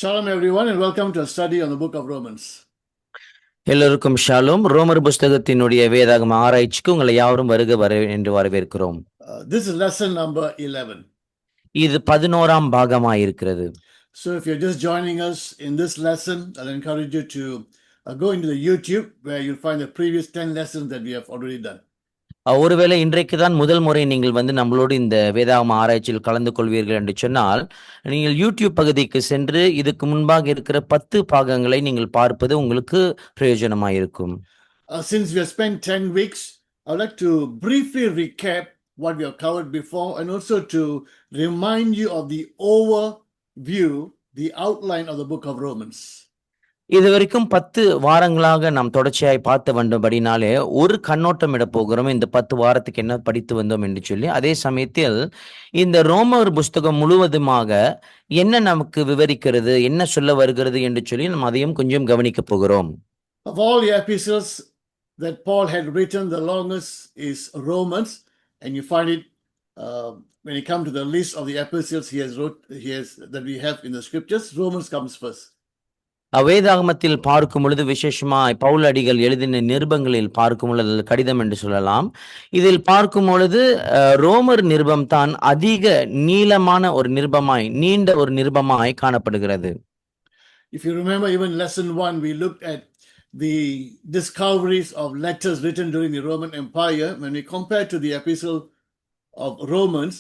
Shalom everyone and welcome to a study on the book of Romans. எல்லோருக்கும் ஷாலும். ரோமர் புஸ்தகத்தினுடைய வேதாகம ஆராய்ச்சிக்கு உங்களை யாவரும் வருக என்று வரவேற்கிறோம். This is lesson number 11. இது 11ஆம் பாகமாயிருக்கிறது. So if you're just joining us in this lesson, I'll encourage you to go into the YouTube where you'll find the previous 10 lessons that we have already done. ஒருவேளை இன்றைக்கு தான் முதல் முறை நீங்கள் நம்மளோடு இந்த வேதாகம ஆராய்ச்சியில் கலந்து கொள்வீர்கள் என்று சொன்னால், நீங்கள் யூடியூப் பகுதிக்கு சென்று இதுக்கு முன்பாக இருக்கிற 10 பாகங்களை நீங்கள் பார்ப்பது உங்களுக்கு பிரயோஜனமாயிருக்கும். Since we have spent 10 weeks, I would like to briefly recap what we have covered before and also to remind you of the overview, the outline of the book of Romans. இதுவரைக்கும் 10 வாரங்களாக நாம் தொடர்ச்சியாய் பார்த்து வந்தபடினாலே ஒரு கண்ணோட்டம் இட போகிறோம். இந்த 10 வாரத்துக்கு என்ன படித்து வந்தோம் என்று சொல்லி, அதே சமயத்தில் இந்த ரோமர் புஸ்தகம் முழுவதுமாக என்ன நமக்கு விவரிக்கிறது, என்ன சொல்ல வருகிறது என்று சொல்லி நாம் அதையும் கொஞ்சம் கவனிக்க போகிறோம். Of all the epistles that Paul had written, the longest is Romans, and you find it when you come to the list of the epistles he has that we have in the scriptures. Romans comes first. வேதாகமத்தில் பார்க்கும் பொழுது, விசேஷமாய் பவுல் அடிகள் எழுதின நிருபங்களில் பார்க்கும் பொழுது, கடிதம் என்று சொல்லலாம், இதில் பார்க்கும் பொழுது ரோமர் நிருபம் தான் அதிக நீளமான ஒரு நிருபமாய், நீண்ட ஒரு நிருபமாய் காணப்படுகிறது. If you remember, even lesson 1 we looked at the discoveries of letters written during the Roman Empire. When we compare to the epistle of Romans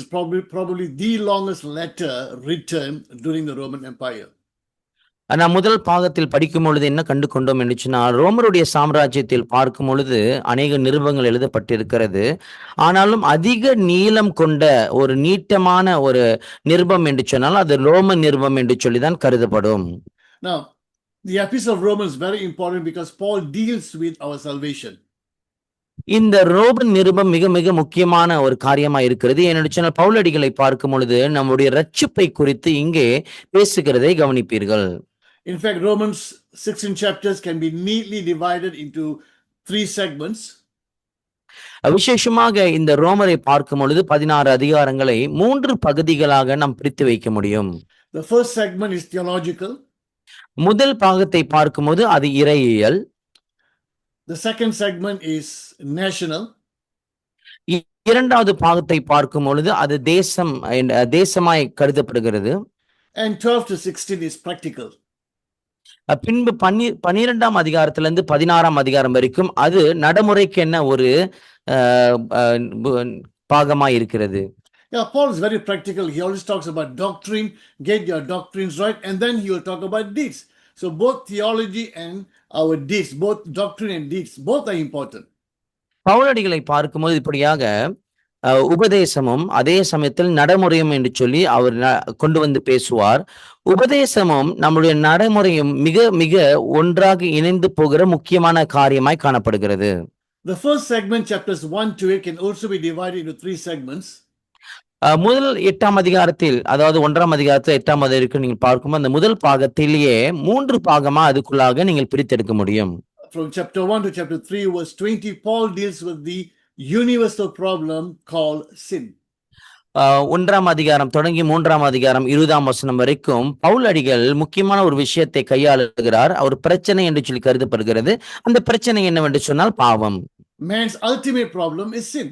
is probably the longest letter written during the Roman Empire. நான் முதல் பாகத்தில் படிக்கும் பொழுது என்ன கண்டு கொண்டோம் என்று சொன்னால், ரோமருடைய சாம்ராஜ்யத்தில் பார்க்கும் பொழுது அநேக நிருபங்கள் எழுதப்பட்டிருக்கிறது. ஆனாலும் அதிக நீளம் கொண்ட ஒரு நீட்டமான ஒரு நிருபம் என்று சொன்னால் அது ரோம நிருபம் என்று சொல்லிதான் கருதப்படும். Now, the epistle of Romans is very important because Paul deals with our salvation. இந்த ரோமன் நிருபம் மிக மிக முக்கியமான ஒரு காரியமா இருக்கிறது. ஏனென்று சொன்னால் பவுலடிகளை பார்க்கும் பொழுது நம்முடைய ரட்சிப்பை குறித்து இங்கே பேசுகிறதை கவனிப்பீர்கள். In fact, Romans 16 chapters can be neatly divided into 3 segments. விசேஷமாக இந்த ரோமரை பார்க்கும் பொழுது 16 அதிகாரங்களை 3 பகுதிகளாக நாம் பிரித்து வைக்க முடியும். The first segment is theological. முதல் பாகத்தை பார்க்கும்போது அது இறையியல். The second segment is national. இரண்டாவது பாகத்தை பார்க்கும் பொழுது அது தேசமாய் கருதப்படுகிறது. And 12 to 16 is practical. பின்பு 12ஆம் அதிகாரத்திலிருந்து 16ஆம் அதிகாரம் வரைக்கும் அது நடைமுறைக்கு என்ன ஒரு பாகமாய் இருக்கிறது. Yeah, Paul is very practical. He always talks about doctrine, get your doctrines right, and then he will talk about deeds. So both theology and our deeds, both doctrine and deeds, both are important. பவுலடிகளை பார்க்கும்போது இப்படியாக உபதேசமும் அதே சமயத்தில் நடைமுறையும் என்று சொல்லி அவர் கொண்டு வந்து பேசுவார். உபதேசமும் நம்முடைய நடைமுறையும் மிக மிக ஒன்றாக இணைந்து போகிற முக்கியமான காரியமாய் காணப்படுகிறது. The first segment, chapters 1 to 8, can also be divided into 3 segments. முதல் 8ஆம் அதிகாரத்தில், அதாவது 1ஆம் அதிகாரத்தில் 8ஆம் அதிகாரத்தில் நீங்கள் பார்க்கும்போது அந்த முதல் பாகத்திலேயே 3 பாகமா அதுக்குள்ளாக நீங்கள் பிரித்தெடுக்க முடியும். From chapter 1 to chapter 3 verse 20, Paul deals with the universal problem called sin. 1ஆம் அதிகாரம் தொடங்கி 3ஆம் அதிகாரம் 20ஆம் வசனம் வரைக்கும் பவுல் அடிகள் முக்கியமான ஒரு விஷயத்தை கையாளுகிறார். ஒரு பிரச்சனை என்று சொல்லி கருதப்படுகிறது. அந்த பிரச்சனை என்னவென்று சொன்னால் பாவம். Man's ultimate problem is sin.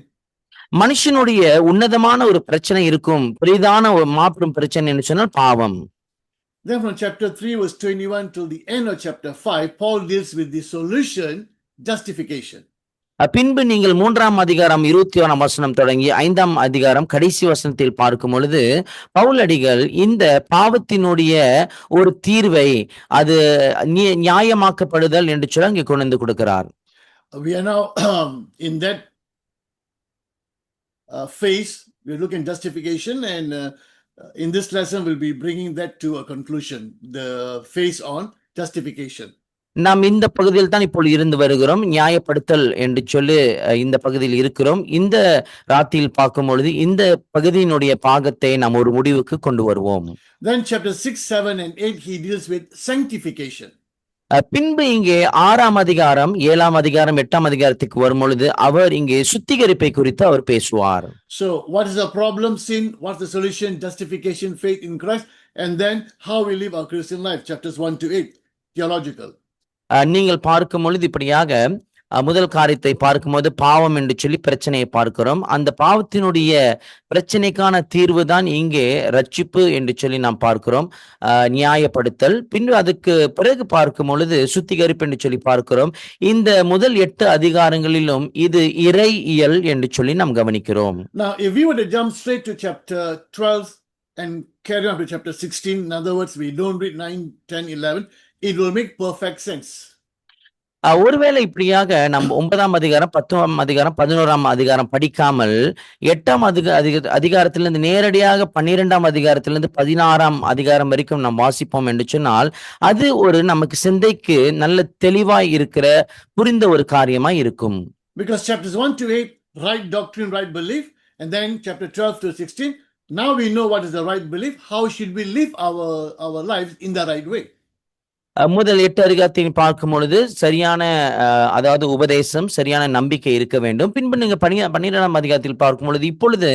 மனுஷனுடைய உன்னதமான ஒரு பிரச்சனை இருக்கும், பெரிதான ஒரு மாபெரும் பிரச்சனை என்று சொன்னால் பாவம். Then from chapter 3 verse 21 till the end of chapter 5, Paul deals with the solution, justification. பின்பு நீங்கள் 3ஆம் அதிகாரம் 21ஆம் வசனம் தொடங்கி 5ஆம் அதிகாரம் கடைசி வசனத்தில் பார்க்கும் பொழுது பவுல் அடிகள் இந்த பாவத்தினுடைய ஒரு தீர்வை, அது நியாயமாக்கப்படுதல் என்று சொல்லி அங்கே கொண்டு வந்து கொடுக்கிறார். We are now in that phase. We look at justification, and in this lesson we'll be bringing that to a conclusion, the phase on justification. நாம் இந்த பகுதியில் தான் இப்போ இருந்து வருகிறோம். நியாயப்படுத்தல் என்று சொல்லி இந்த பகுதியில் இருக்கிறோம். இந்த ராத்திரியில் பார்க்கும் பொழுது இந்த பகுதியினுடைய பாகத்தை நாம் ஒரு முடிவுக்கு கொண்டு வருவோம். Then chapter 6, 7 and 8 he deals with sanctification. பின்பு இங்கே 6ஆம் அதிகாரம் 7ஆம் அதிகாரம் 8ஆம் அதிகாரத்துக்கு வரும் பொழுது அவர் இங்கே சுத்திகரிப்பை குறித்து அவர் பேசுவார். So, what is the problem? Sin. What's the solution? Justification, faith in Christ. And then how we live our Christian life. Chapters 1 to 8. Theological. நீங்கள் பார்க்கும் பொழுது இப்படியாக முதல் காரியத்தை பார்க்கும்போது பாவம் என்று சொல்லி பிரச்சனையை பார்க்கிறோம். அந்த பாவத்தினுடைய பிரச்சனைக்கான தீர்வு தான் இங்கே ரட்சிப்பு என்று சொல்லி நாம் பார்க்கிறோம், நியாயப்படுத்தல். பின்பு அதுக்கு பிறகு பார்க்கும் பொழுது சுத்திகரிப்பு என்று சொல்லி பார்க்கிறோம். இந்த முதல் 8 அதிகாரங்களிலும் இது இறையியல் என்று சொல்லி நாம் கவனிக்கிறோம். Now, if we were to jump straight to chapter 12 and carry on to chapter 16, in other words, we don't read 9, 10, 11, it will make perfect sense. ஒருவேளை இப்படியாக நம்ம 9ஆம் அதிகாரம் 10ஆம் அதிகாரம் 11ஆம் அதிகாரம் படிக்காமல் 8ஆம் அதிகாரத்திலிருந்து நேரடியாக 12ஆம் அதிகாரத்திலிருந்து 16ஆம் அதிகாரம் வரைக்கும் நாம் வாசிப்போம் என்று சொன்னால் அது ஒரு நமக்கு சிந்தைக்கு நல்ல தெளிவாய் இருக்கிற புரிந்த ஒரு காரியமாய் இருக்கும். Because chapters 1 to 8, right doctrine, right belief, and then chapter 12 to 16, now we know what is the right belief, how should we live our lives in the right way. முதல் 8 அதிகாரத்தை பார்க்கும் பொழுது சரியான அதாவது உபதேசம், சரியான நம்பிக்கை இருக்க வேண்டும். பின்பு நீங்க 12ஆம் அதிகாரத்தில் பார்க்கும் பொழுது இப்பொழுது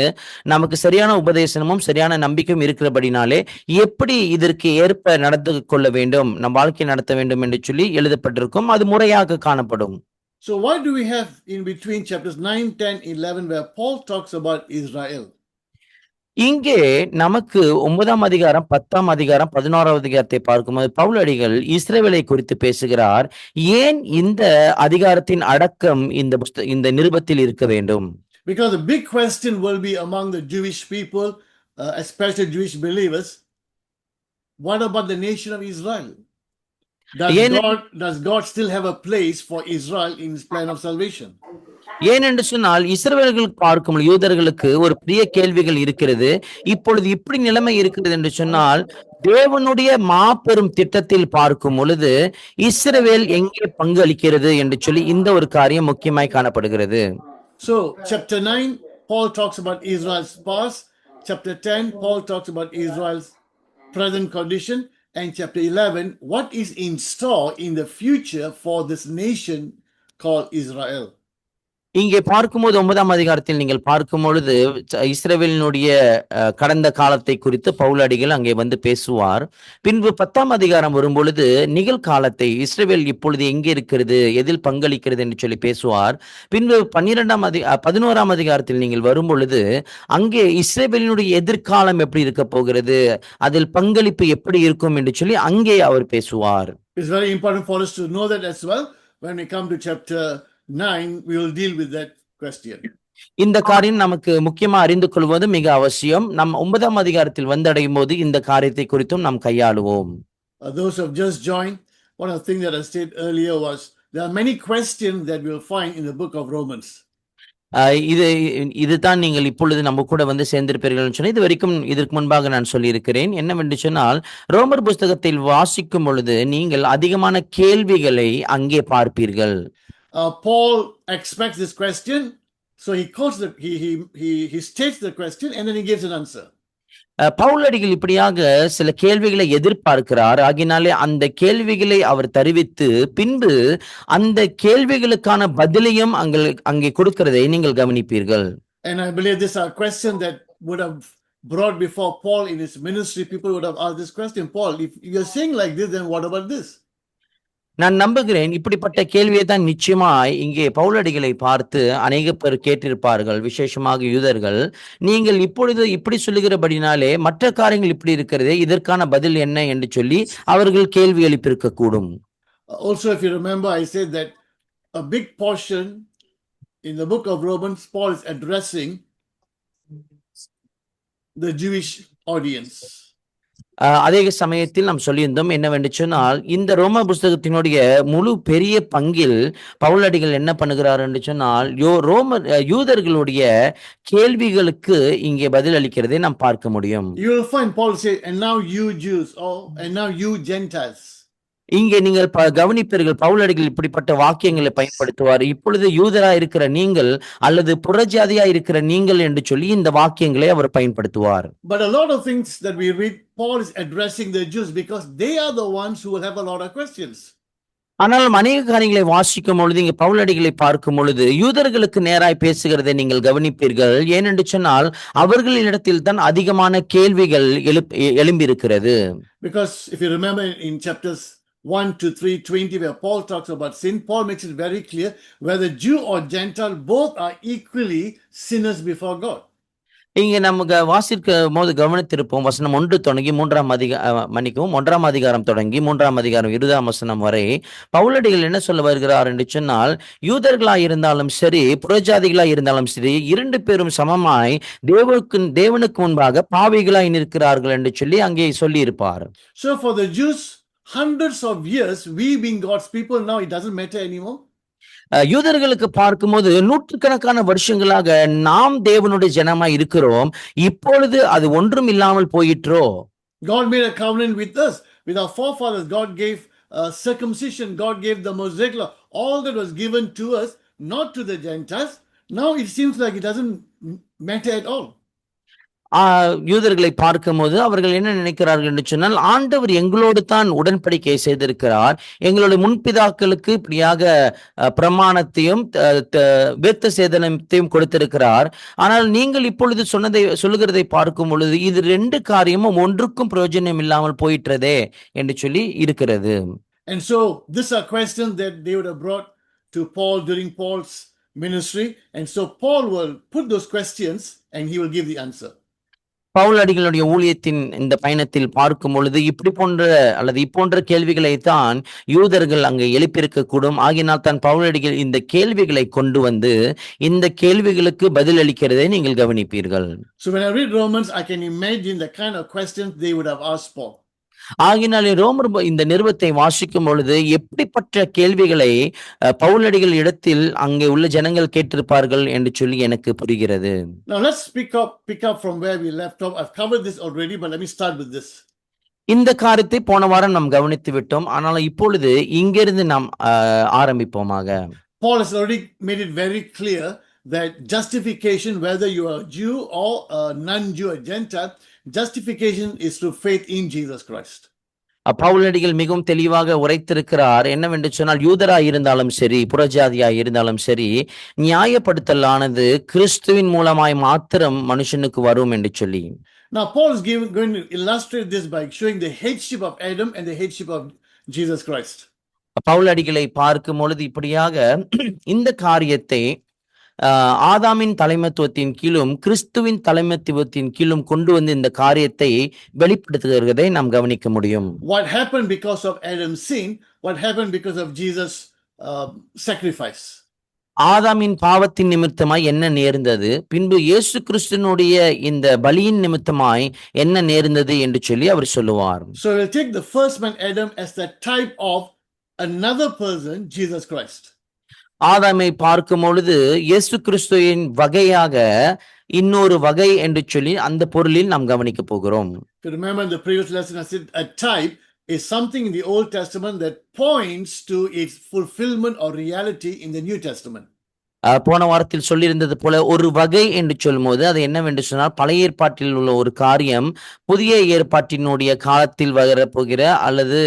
நமக்கு சரியான உபதேசமும் சரியான நம்பிக்கையும் இருக்கிறபடினாலே எப்படி இதற்கு ஏற்ப நடந்து கொள்ள வேண்டும், நம் வாழ்க்கை நடத்த வேண்டும் என்று சொல்லி எழுதப்பட்டிருக்கும். அது முறையாக காணப்படும். So what do we have in between chapters 9, 10, 11 where Paul talks about Israel? இங்கே நமக்கு 9ஆம் அதிகாரம் 10ஆம் அதிகாரம் 11ஆவது அதிகாரத்தை பார்க்கும்போது பவுலடிகள் இஸ்ரவேலை குறித்து பேசுகிறார். ஏன் இந்த அதிகாரத்தின் அடக்கம் இந்த நிருபத்தில் இருக்க வேண்டும்? Because the big question will be among the Jewish people, especially Jewish believers, what about the nation of Israel? Does God still have a place for Israel in his plan of salvation? ஏனென்று சொன்னால் இஸ்ரவேலர்களுக்கு பார்க்கும் யூதர்களுக்கு ஒரு பெரிய கேள்விகள் இருக்கிறது. இப்பொழுது இப்படி நிலைமை இருக்கிறது என்று சொன்னால் தேவனுடைய மாபெரும் திட்டத்தில் பார்க்கும் பொழுது இஸ்ரவேல் எங்கே பங்களிக்கிறது என்று சொல்லி இந்த ஒரு காரியம் முக்கியமாய் காணப்படுகிறது. So chapter 9 Paul talks about Israel's past, chapter 10 Paul talks about Israel's present condition, and chapter 11 what is in store in the future for this nation called Israel. இங்கே பார்க்கும்போது 9ஆம் அதிகாரத்தில் நீங்கள் பார்க்கும் பொழுது இஸ்ரவேலினுடைய கடந்த காலத்தை குறித்து பவுலடிகள் அங்கே வந்து பேசுவார். பின்பு 10ஆம் அதிகாரம் வரும் பொழுது நிகழ்காலத்தை இஸ்ரவேல் இப்பொழுது எங்கே இருக்கிறது, எதில் பங்களிக்கிறது என்று சொல்லி பேசுவார். பின்பு 11ஆம் அதிகாரத்தில் நீங்கள் வரும் பொழுது அங்கே இஸ்ரவேலினுடைய எதிர்காலம் எப்படி இருக்க போகிறது, அதில் பங்களிப்பு எப்படி இருக்கும் என்று சொல்லி அங்கே அவர் பேசுவார். It's very important for us to know that as well. When we come to chapter 9, we will deal with that question. இந்த காரியம் நமக்கு முக்கியமா அறிந்து கொள்வது மிக அவசியம். நம் 9ஆம் அதிகாரத்தில் வந்தடையும் போது இந்த காரியத்தை குறித்தும் நாம் கையாளுவோம். Those who have just joined, one of the things that I said earlier was there are many questions that we will find in the book of Romans. இதுதான் நீங்கள் இப்பொழுது நம்ம கூட வந்து சேர்ந்திருப்பீர்கள் சொன்னால் இது வரைக்கும் இதற்கு முன்பாக நான் சொல்லியிருக்கிறேன். என்னவென்று சொன்னால் ரோமர் புஸ்தகத்தில் வாசிக்கும் பொழுது நீங்கள் அதிகமான கேள்விகளை அங்கே பார்ப்பீர்கள். Paul expects this question, so he quotes he states the question and then he gives an answer. பவுலடிகள் இப்படியாக சில கேள்விகளை எதிர்பார்க்கிறார். ஆகினாலே அந்த கேள்விகளை அவர் தெரிவித்து பின்பு அந்த கேள்விகளுக்கான பதிலையும் அங்கே கொடுக்கிறதை நீங்கள் கவனிப்பீர்கள். And I believe this are question that would have brought before Paul in his ministry. People would have asked this question, Paul, if you're saying like this, then what about this? நான் நம்புகிறேன் இப்படிப்பட்ட கேள்வியை தான் நிச்சயமாய் இங்கே பவுலடிகளை பார்த்து அநேக பேர் கேட்டிருப்பார்கள், விசேஷமாக யூதர்கள். நீங்கள் இப்பொழுது இப்படி சொல்லுகிறபடினாலே மற்ற காரியங்கள் இப்படி இருக்கிறதே, இதற்கான பதில் என்ன என்று சொல்லி அவர்கள் கேள்வி எழுப்பியிருக்க கூடும். Also, if you remember, I said that a big portion in the book of Romans, Paul is addressing the Jewish audience. அதே சமயத்தில் நாம் சொல்லியிருந்தோம் என்னவென்று சொன்னால் இந்த ரோம புஸ்தகத்தினுடைய முழு பெரிய பங்கில் பவுலடிகள் என்ன பண்ணுகிறார் என்று சொன்னால் யூதர்களுடைய கேள்விகளுக்கு இங்கே பதில் அளிக்கிறதை நாம் பார்க்க முடியும். You will find Paul say, and now you Jews, and now you Gentiles. இங்கே நீங்கள் கவனிப்பீர்கள் பவுலடிகள் இப்படிப்பட்ட வாக்கியங்களை பயன்படுத்துவார். இப்பொழுது யூதரா இருக்கிற நீங்கள் அல்லது புறஜாதியா இருக்கிற நீங்கள் என்று சொல்லி இந்த வாக்கியங்களை அவர் பயன்படுத்துவார். But a lot of things that we read, Paul is addressing the Jews because they are the ones who will have a lot of questions. ஆனால் அநேக காரியங்களை வாசிக்கும் பொழுது இங்க பவுலடிகளை பார்க்கும் பொழுது யூதர்களுக்கு நேராய் பேசுகிறதை நீங்கள் கவனிப்பீர்கள். ஏனென்று சொன்னால் அவர்களிடத்தில் தான் அதிகமான கேள்விகள் எழும்பியிருக்கிறது. Because if you remember in chapters 1 to 3:20, where Paul talks about sin, Paul makes it very clear whether Jew or Gentile, both are equally sinners before God. இங்க நமக்கு வாசிக்கும் போது கவனித்திருப்போம். வசனம் 1 தொடங்கி 1ஆம் அதிகாரம் தொடங்கி 3ஆம் அதிகாரம் 20ஆம் வசனம் வரை பவுலடிகள் என்ன சொல்ல வருகிறார் என்று சொன்னால், யூதர்களாய் இருந்தாலும் சரி, புறஜாதிகளாய் இருந்தாலும் சரி, 2 பேரும் சமமாய் தேவனுக்கு முன்பாக பாவிகளாய் நிற்கிறார்கள் என்று சொல்லி அங்கே சொல்லி இருப்பார். So for the Jews, hundreds of years, we being God's people, now it doesn't matter anymore. யூதர்களுக்கு பார்க்கும்போது நூற்றுக்கணக்கான வருஷங்களாக நாம் தேவனுடைய ஜனமாய் இருக்கிறோம், இப்பொழுது அது ஒன்றும் இல்லாமல் போயிற்றோ? God made a covenant with us, with our forefathers. God gave circumcision, God gave the Mosaic law, all that was given to us, not to the Gentiles. Now it seems like it doesn't matter at all. யூதர்களை பார்க்கும்போது அவர்கள் என்ன நினைக்கிறார்கள் என்று சொன்னால், ஆண்டவர் எங்களோடு தான் உடன்படிக்கை செய்திருக்கிறார், எங்களுடைய முன்பிதாக்களுக்கு இப்படியாக பிரமாணத்தையும் விருத்த சேதனத்தையும் கொடுத்திருக்கிறார். ஆனால் நீங்கள் இப்பொழுது சொல்லுகிறதை பார்க்கும் பொழுது இது 2 காரியமும் ஒன்றுக்கும் பிரயோஜனம் இல்லாமல் போயிற்றதே என்று சொல்லி இருக்கிறது. And so these are questions that they would have brought to Paul during Paul's ministry, and so Paul will put those questions and he will give the answer. பவுலடிகளுடைய ஊழியத்தின் இந்த பயணத்தில் பார்க்கும் பொழுது இப்போன்ற கேள்விகளை தான் யூதர்கள் அங்கே எழுப்பியிருக்க கூடும். ஆகினால் தான் பவுலடிகள் இந்த கேள்விகளை கொண்டு வந்து இந்த கேள்விகளுக்கு பதில் அளிக்கிறதை நீங்கள் கவனிப்பீர்கள். So when I read Romans, I can imagine the kind of questions they would have asked Paul. ஆகினாலே ரோமர் இந்த நிருபத்தை வாசிக்கும் பொழுது எப்படிப்பட்ட கேள்விகளை பவுலடிகள் இடத்தில் அங்கே உள்ள ஜனங்கள் கேட்டிருப்பார்கள் என்று சொல்லி எனக்கு புரிகிறது. Now let's pick up from where we left off. I've covered this already, but let me start with this. இந்த காரியத்தை போன வாரம் நாம் கவனித்து விட்டோம். ஆனால் இப்பொழுது இங்கிருந்து நாம் ஆரம்பிப்போமாக. Paul has already made it very clear that justification, whether you are a Jew or a non-Jew or Gentile, justification is through faith in Jesus Christ. பவுலடிகள் மிகவும் தெளிவாக உரைத்திருக்கிறார். என்னவென்று சொன்னால், யூதராய் இருந்தாலும் சரி, புறஜாதியாய் இருந்தாலும் சரி, நியாயப்படுத்தலானது கிறிஸ்துவின் மூலமாய் மாத்திரம் மனுஷனுக்கு வரும் என்று சொல்லி. Now Paul is going to illustrate this by showing the headship of Adam and the headship of Jesus Christ. பவுலடிகளை பார்க்கும் பொழுது இப்படியாக இந்த காரியத்தை ஆதாமின் தலைமைத்துவத்தின் கீழும் கிறிஸ்துவின் தலைமைத்துவத்தின் கீழும் கொண்டு வந்து இந்த காரியத்தை வெளிப்படுத்துகிறதை நாம் கவனிக்க முடியும். What happened because of Adam's sin? What happened because of Jesus' sacrifice? ஆதாமின் பாவத்தின் நிமித்தமாய் என்ன நேர்ந்தது, பின்பு இயேசு கிறிஸ்துவினுடைய இந்த பலியின் நிமித்தமாய் என்ன நேர்ந்தது என்று சொல்லி அவர் சொல்லுவார். So we'll take the first man Adam as the type of another person, Jesus Christ. ஆதாமை பார்க்கும் பொழுது இயேசு கிறிஸ்துவின் வகையாக இன்னொரு வகை என்று சொல்லி அந்த பொருளில் நாம் கவனிக்க போகிறோம். Remember in the previous lesson I said a type is something in the Old Testament that points to its fulfillment or reality in the New Testament. போன வாரத்தில் சொல்லியிருந்தது போல ஒரு வகை என்று சொல்லும் போது அது என்னவென்று சொன்னால், பழைய ஏற்பாட்டில் உள்ள ஒரு காரியம் புதிய ஏற்பாட்டினுடைய காலத்தில் வரப்போகிற அல்லது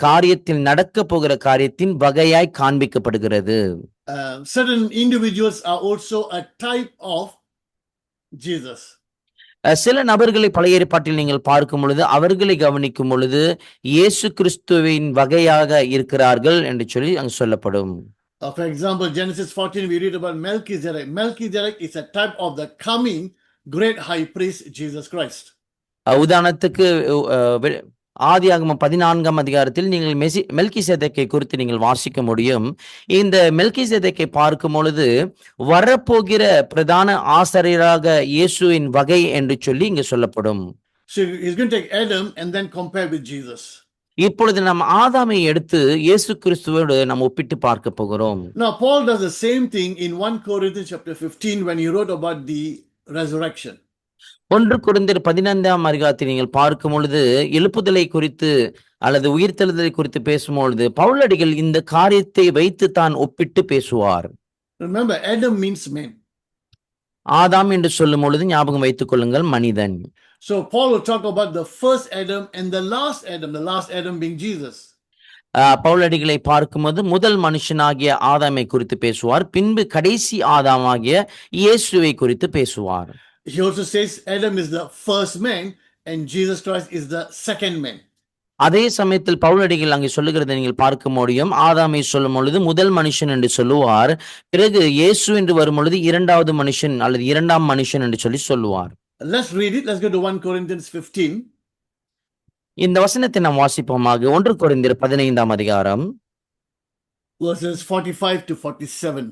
காரியத்தில் நடக்க போகிற காரியத்தின் வகையாய் காண்பிக்கப்படுகிறது. Certain individuals are also a type of Jesus. சில நபர்களை பழைய ஏற்பாட்டில் நீங்கள் பார்க்கும் பொழுது அவர்களை கவனிக்கும் பொழுது இயேசு கிறிஸ்துவின் வகையாக இருக்கிறார்கள் என்று சொல்லி அங்கு சொல்லப்படும். For example, Genesis 14, we read about Melchizedek. Melchizedek is a type of the coming great high priest, Jesus Christ. உதாரணத்துக்கு ஆதியாகமம் 14ஆம் அதிகாரத்தில் நீங்கள் மெல்கிசேதேக்கை குறித்து நீங்கள் வாசிக்க முடியும். இந்த மெல்கிசேதேக்கை பார்க்கும் பொழுது வரப்போகிற பிரதான ஆசாரியராக இயேசுவின் வகை என்று சொல்லி இங்கு சொல்லப்படும். So he's going to take Adam and then compare with Jesus. இப்பொழுது நாம் ஆதாமை எடுத்து இயேசு கிறிஸ்துவோடு நாம் ஒப்பிட்டு பார்க்க போகிறோம். Now Paul does the same thing in 1 Corinthians chapter 15 when he wrote about the resurrection. 1 கொரிந்தியர் 15ஆம் அதிகாரத்தில் நீங்கள் பார்க்கும் பொழுது எழுப்புதலை குறித்து அல்லது உயிர்த்தெழுதலை குறித்து பேசும்பொழுது பவுலடிகள் இந்த காரியத்தை வைத்து தான் ஒப்பிட்டு பேசுவார். Remember, Adam means man. ஆதாம் என்று சொல்லும் பொழுது ஞாபகம் வைத்துக் கொள்ளுங்கள், மனிதன். So Paul will talk about the first Adam and the last Adam being Jesus. பவுலடிகளை பார்க்கும்போது முதல் மனுஷனாகிய ஆதாமை குறித்து பேசுவார், பின்பு கடைசி ஆதாமாகிய இயேசுவை குறித்து பேசுவார். He also says Adam is the first man and Jesus Christ is the second man. அதே சமயத்தில் பவுலடிகள் அங்கே சொல்லுகிறதை நீங்கள் பார்க்க முடியும். ஆதாமை சொல்லும் பொழுது முதல் மனுஷன் என்று சொல்லுவார், பிறகு இயேசு என்று வரும் பொழுது இரண்டாவது மனுஷன் அல்லது இரண்டாம் மனுஷன் என்று சொல்லுவார். Let's read it. Let's go to 1 Corinthians 15. இந்த வசனத்தை நாம் வாசிப்போமாக. 1 கொரிந்தியர் 15ஆம் அதிகாரம் verses 45 to 47.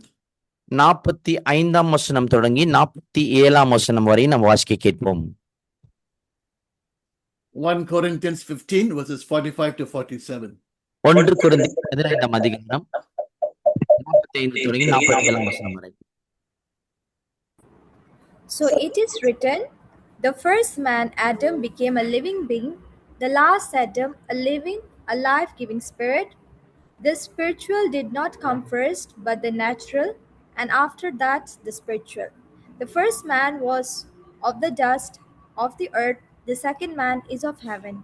45ஆம் வசனம் தொடங்கி 47ஆம் வசனம் வரை நாம் வாசிக்க கேட்போம். 1 Corinthians 15 verses 45 to 47. 1 கொரிந்தியர் 15ஆம் அதிகாரம் 45 தொடங்கி 47ஆம் வசனம் வரை. So it is written, the first man, Adam, became a living being, the last Adam, a living, a life-giving spirit. The spiritual did not come first, but the natural, and after that the spiritual. The first man was of the dust of the earth, the second man is of heaven.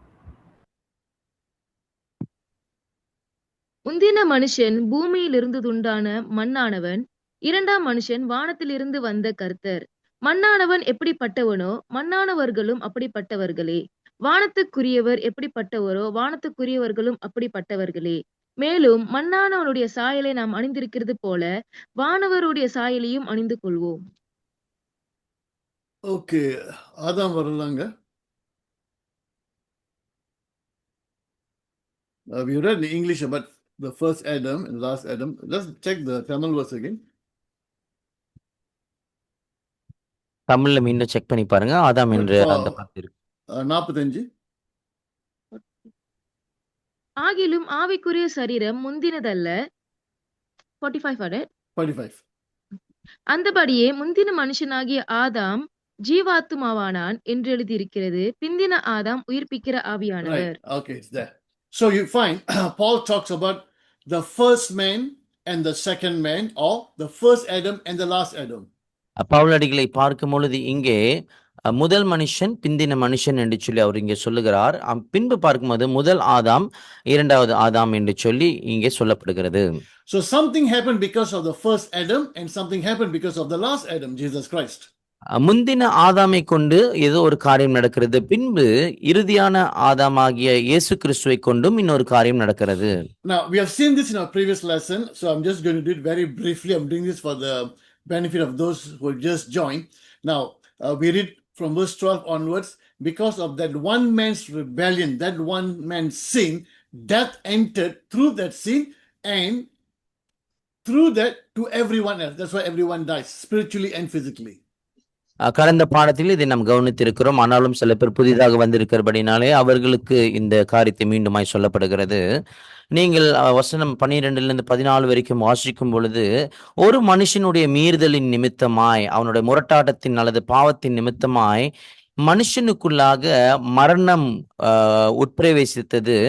முந்தின மனுஷன் பூமியிலிருந்து துண்டான மண்ணானவன், இரண்டாம் மனுஷன் வானத்திலிருந்து வந்த கர்த்தர். மண்ணானவன் எப்படிப்பட்டவனோ மண்ணானவர்களும் அப்படிப்பட்டவர்களே. வானத்துக்குரியவர் எப்படிப்பட்டவரோ வானத்துக்குரியவர்களும் அப்படிப்பட்டவர்களே. மேலும் மண்ணானவனுடைய சாயலை நாம் அணிந்திருக்கிறது போல வானவருடைய சாயலையும் அணிந்து கொள்வோம். ஓகே, ஆதாம் வரலாங்க. We read in English about the first Adam and last Adam. Let's check the Tamil verse again. தமிழ்ல மீண்டும் செக் பண்ணி பாருங்க. ஆதாம் என்று அந்த வார்த்தை இருக்கு. 45. ஆகிலும் ஆவிக்குரிய சரீரம் முந்தினதல்ல. 45. அந்தபடியே முந்தின மனுஷனாகிய ஆதாம் ஜீவாத்துமாவானான் என்று எழுதியிருக்கிறது. பிந்தின ஆதாம் உயிர்ப்பிக்கிற ஆவியானவர். Right. Okay, it's there. So you find Paul talks about the first man and the second man, or the first Adam and the last Adam. பவுலடிகளை பார்க்கும் பொழுது இங்கே முதல் மனுஷன் பிந்தின மனுஷன் என்று சொல்லி அவர் இங்கே சொல்லுகிறார். பின்பு பார்க்கும்போது முதல் ஆதாம் இரண்டாவது ஆதாம் என்று சொல்லி இங்கே சொல்லப்படுகிறது. So something happened because of the first Adam and something happened because of the last Adam, Jesus Christ. முந்தின ஆதாமை கொண்டு ஏதோ ஒரு காரியம் நடக்கிறது, பின்பு இறுதியான ஆதாமாகிய இயேசு கிறிஸ்துவை கொண்டும் இன்னொரு காரியம் நடக்கிறது. Now we have seen this in our previous lesson, so I'm just going to do it very briefly. I'm doing this for the benefit of those who just joined. Now we read from verse 12 onwards. Because of that one man's rebellion, that one man's sin, death entered through that sin, and through that to everyone else. That's why everyone dies, spiritually and physically. கடந்த பாடத்தில் இதை நாம் கவனித்திருக்கிறோம். ஆனாலும் சில பேர் புதிதாக வந்திருக்கிறபடினாலே அவர்களுக்கு இந்த காரியத்தை மீண்டுமாய் சொல்லப்படுகிறது. நீங்கள் வசனம் 12 14 வரைக்கும் வாசிக்கும் பொழுது, ஒரு மனுஷனுடைய மீறுதலின் நிமித்தமாய், அவனுடைய முரட்டாட்டத்தின் அல்லது பாவத்தின் நிமித்தமாய் மனுஷனுக்குள்ளாக மரணம் உட்பிரவேசித்தது.